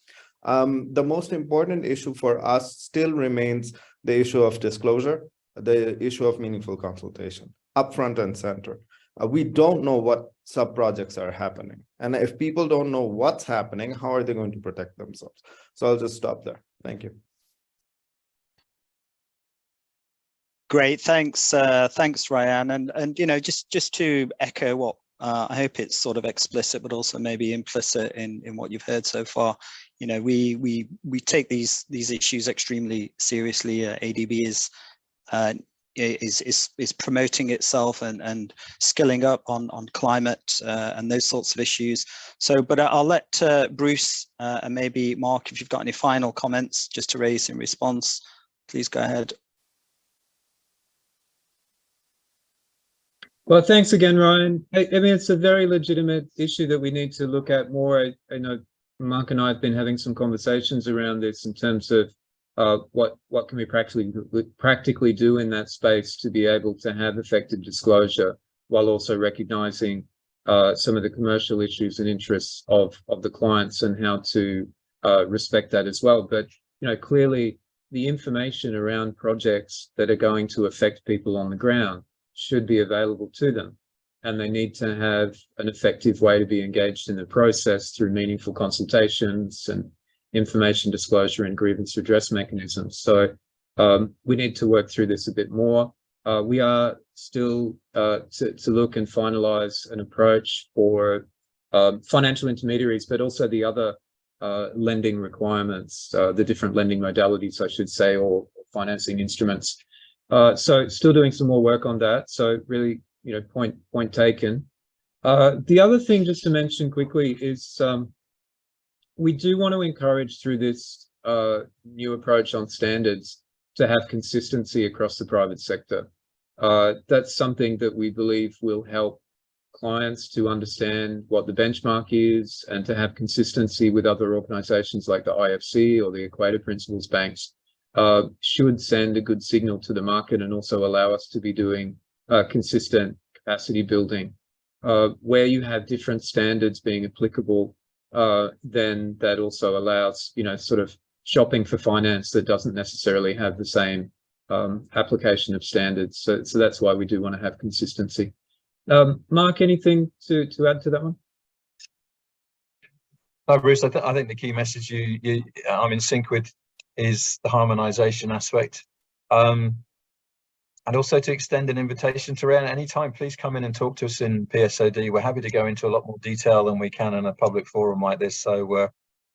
The most important issue for us still remains the issue of disclosure, the issue of meaningful consultation, up front and center. We don't know what sub-projects are happening. And if people don't know what's happening, how are they going to protect themselves? So I'll just stop there. Thank you. Great, thanks, thanks, Ryan. And just to echo what I hope it's sort of explicit, but also maybe implicit in what you've heard so far. We take these issues extremely seriously. ADB is promoting itself and skilling up on climate and those sorts of issues. So, but I'll let Bruce and maybe Mark, if you've got any final comments just to raise in response, please go ahead. Well, thanks again, Ryan. I mean, it's a very legitimate issue that we need to look at more. I know Mark and I have been having some conversations around this in terms of what can we practically do in that space to be able to have effective disclosure, while also recognizing some of the commercial issues and interests of the clients, and how to respect that as well. But clearly the information around projects that are going to affect people on the ground should be available to them, and they need to have an effective way to be engaged in the process through meaningful consultations and information disclosure and grievance redress mechanisms. So we need to work through this a bit more. We are still to look and finalize an approach for financial intermediaries, but also the other lending requirements, the different lending modalities, I should say, or financing instruments. So still doing some more work on that. So really, point taken. The other thing just to mention quickly is we do want to encourage through this new approach on standards to have consistency across the private sector. That's something that we believe will help clients to understand what the benchmark is, and to have consistency with other organizations like the IFC or the Equator Principles banks. Should send a good signal to the market, and also allow us to be doing consistent capacity building. Where you have different standards being applicable, then that also allows, sort of shopping for finance that doesn't necessarily have the same application of standards. So that's why we do want to have consistency. Mark, anything to add to that one? No, Bruce, I think the key message I'm in sync with is the harmonization aspect. And also to extend an invitation to Ryan anytime, please come in and talk to us in PSOD. We're happy to go into a lot more detail than we can in a public forum like this. So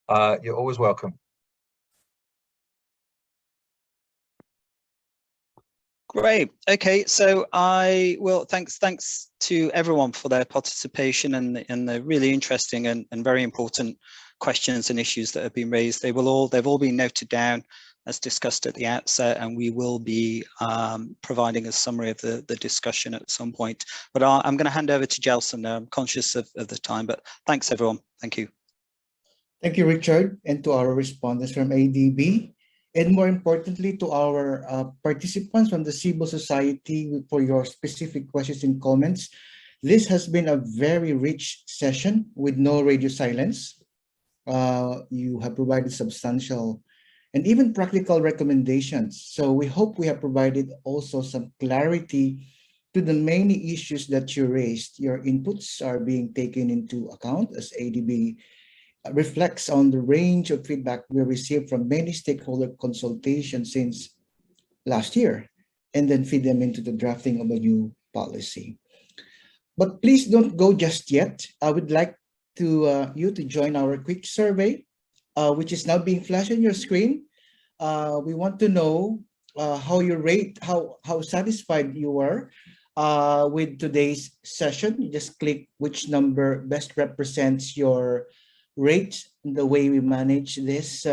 you're always welcome. Great. Okay, so I will thanks to everyone for their participation and the really interesting and very important questions and issues that have been raised. They've all been noted down as discussed at the outset, and we will be providing a summary of the discussion at some point. But I'm going to hand over to Gelson. I'm conscious of the time, but thanks everyone. Thank you. Thank you, Richard, and to our respondents from ADB. And more importantly, to our participants from the civil society for your specific questions and comments. This has been a very rich session with no radio silence. You have provided substantial and even practical recommendations. So we hope we have provided also some clarity to the many issues that you raised. Your inputs are being taken into account as ADB reflects on the range of feedback we received from many stakeholder consultations since last year, and then feed them into the drafting of a new policy. But please don't go just yet. I would like to you to join our quick survey, which is now being flashed on your screen. We want to know how you rate, how satisfied you were with today's session. You just click which number best represents your rate, the way we manage this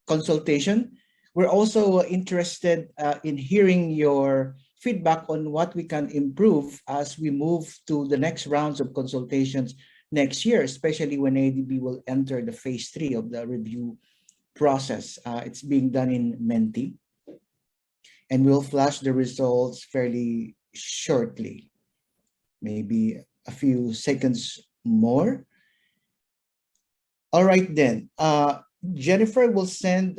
consultation. We're also interested in hearing your feedback on what we can improve as we move to the next rounds of consultations next year, especially when ADB will enter the phase 3 of the review process. It's being done in Menti, and we'll flash the results fairly shortly, maybe a few seconds more. All right then, Jennifer will soon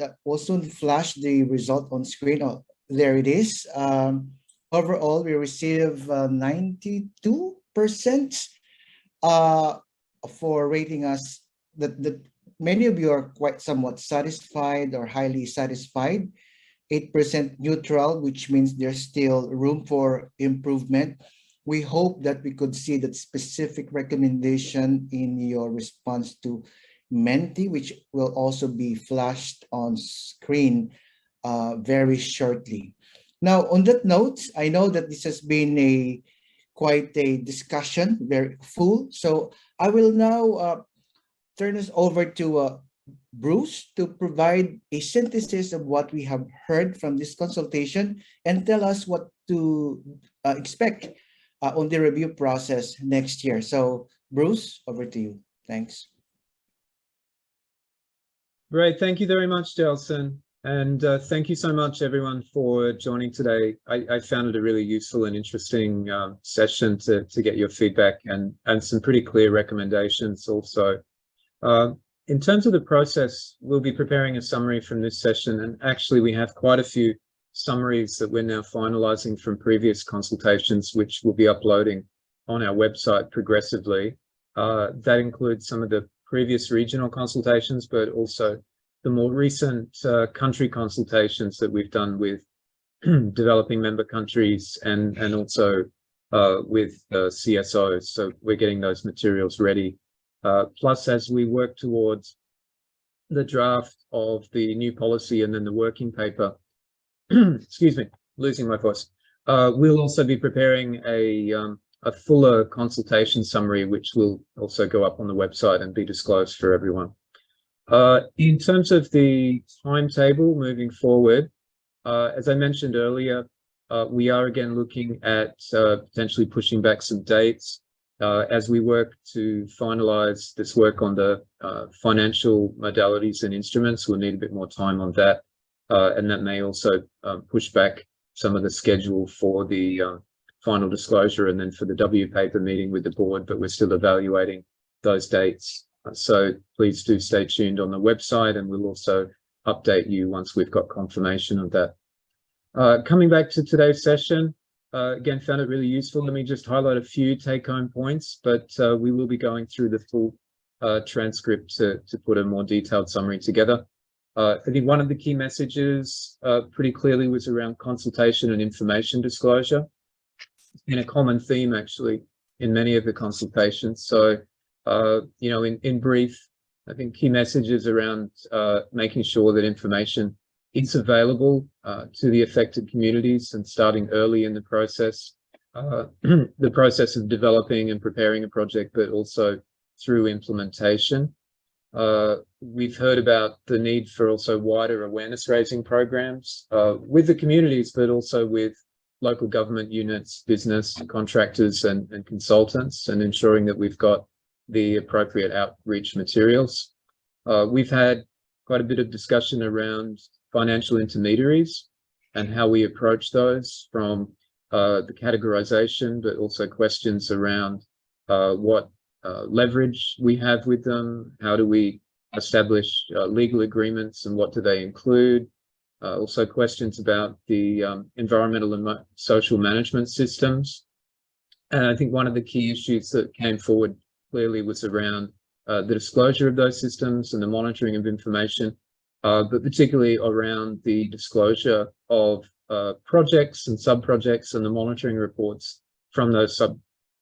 flash the result on screen. Oh, there it is. Overall, we receive 92% for rating us. That many of you are quite somewhat satisfied or highly satisfied. 8% neutral, which means there's still room for improvement. We hope that we could see that specific recommendation in your response to Menti, which will also be flashed on screen very shortly. Now, on that note, I know that this has been quite a discussion, very full. So I will now turn this over to Bruce to provide a synthesis of what we have heard from this consultation and tell us what to expect on the review process next year. So Bruce, over to you. Thanks. Great. Thank you very much, Delson. And thank you so much, everyone, for joining today. I found it a really useful and interesting session to get your feedback and some pretty clear recommendations also. In terms of the process, we'll be preparing a summary from this session. And actually, we have quite a few summaries that we're now finalizing from previous consultations, which we'll be uploading on our website progressively. That includes some of the previous regional consultations, but also the more recent country consultations that we've done with developing member countries and also with CSOs. So we're getting those materials ready. Plus, as we work towards the draft of the new policy and then the working paper, excuse me, losing my voice, we'll also be preparing a fuller consultation summary, which will also go up on the website and be disclosed for everyone. In terms of the timetable moving forward, as I mentioned earlier, we are again looking at potentially pushing back some dates as we work to finalize this work on the financial modalities and instruments. We'll need a bit more time on that, and that may also push back some of the schedule for the final disclosure and then for the W paper meeting with the board, but we're still evaluating those dates. So please do stay tuned on the website, and we'll also update you once we've got confirmation of that. Coming back to today's session, again, found it really useful. Let me just highlight a few take-home points, but we will be going through the full transcript to put a more detailed summary together. I think one of the key messages pretty clearly was around consultation and information disclosure. It's been a common theme, actually, in many of the consultations. So, you know, in brief, I think key messages around making sure that information is available to the affected communities and starting early in the process of developing and preparing a project, but also through implementation. We've heard about the need for also wider awareness raising programs with the communities, but also with local government units, business, contractors and consultants, and ensuring that we've got the appropriate outreach materials. We've had quite a bit of discussion around financial intermediaries and how we approach those, from the categorization, but also questions around what leverage we have with them, how do we establish legal agreements and what do they include. Also questions about the environmental and social management systems. And I think one of the key issues that came forward clearly was around the disclosure of those systems and the monitoring of information, but particularly around the disclosure of projects and sub-projects and the monitoring reports from those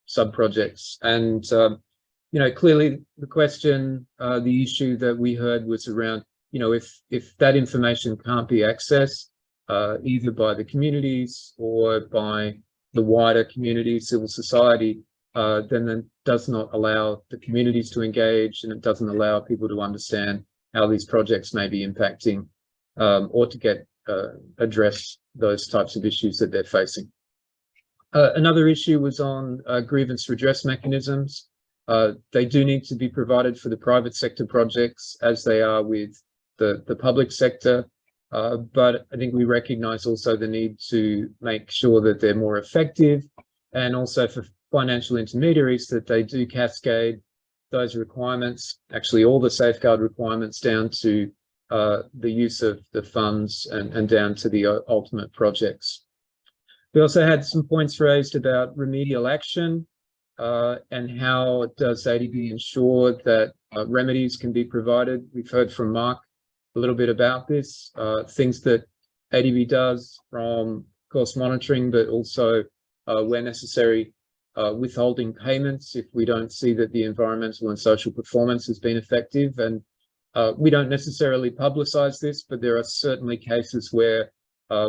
sub projects. And you know, clearly the question, the issue that we heard was around, you know, if that information can't be accessed either by the communities or by the wider community, civil society, then it does not allow the communities to engage, and it doesn't allow people to understand how these projects may be impacting or to get address those types of issues that they're facing. Another issue was on grievance redress mechanisms. They do need to be provided for the private sector projects as they are with the public sector. But I think we recognize also the need to make sure that they're more effective, and also for financial intermediaries that they do cascade those requirements, actually all the safeguard requirements, down to the use of the funds and down to the ultimate projects. We also had some points raised about remedial action and how does ADB ensure that remedies can be provided. We've heard from Mark a little bit about this, things that ADB does from course monitoring, but also where necessary, withholding payments if we don't see that the environmental and social performance has been effective. And we don't necessarily publicize this, but there are certainly cases where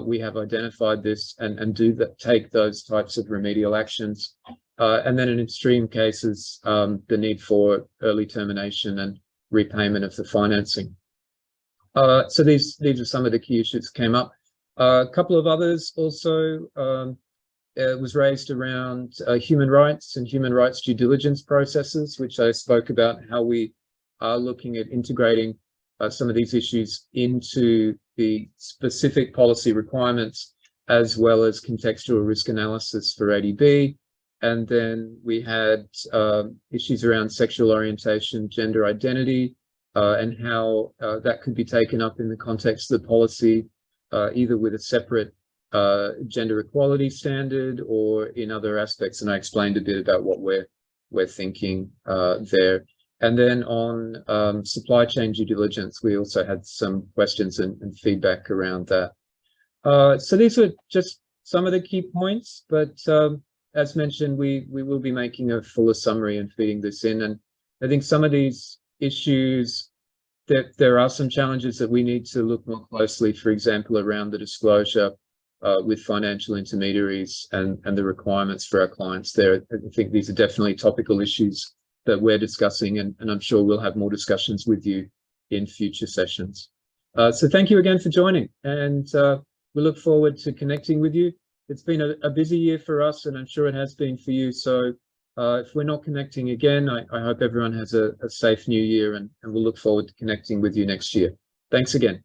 we have identified this and take those types of remedial actions. And then in extreme cases, the need for early termination and repayment of the financing. So these are some of the key issues that came up. A couple of others also was raised around human rights and human rights due diligence processes, which I spoke about how we are looking at integrating some of these issues into the specific policy requirements, as well as contextual risk analysis for ADB. And then we had issues around sexual orientation, gender identity, and how that could be taken up in the context of the policy, either with a separate gender equality standard or in other aspects. And I explained a bit about what we're thinking there. And then on supply chain due diligence, we also had some questions and feedback around that. So these are just some of the key points, but as mentioned, we will be making a fuller summary and feeding this in. And I think some of these issues, there are some challenges that we need to look more closely, for example, around the disclosure with financial intermediaries and the requirements for our clients there. I think these are definitely topical issues that we're discussing, and I'm sure we'll have more discussions with you in future sessions. So thank you again for joining, and we look forward to connecting with you. It's been a busy year for us, and I'm sure it has been for you. So if we're not connecting again, I hope everyone has a safe new year, and we'll look forward to connecting with you next year. Thanks again.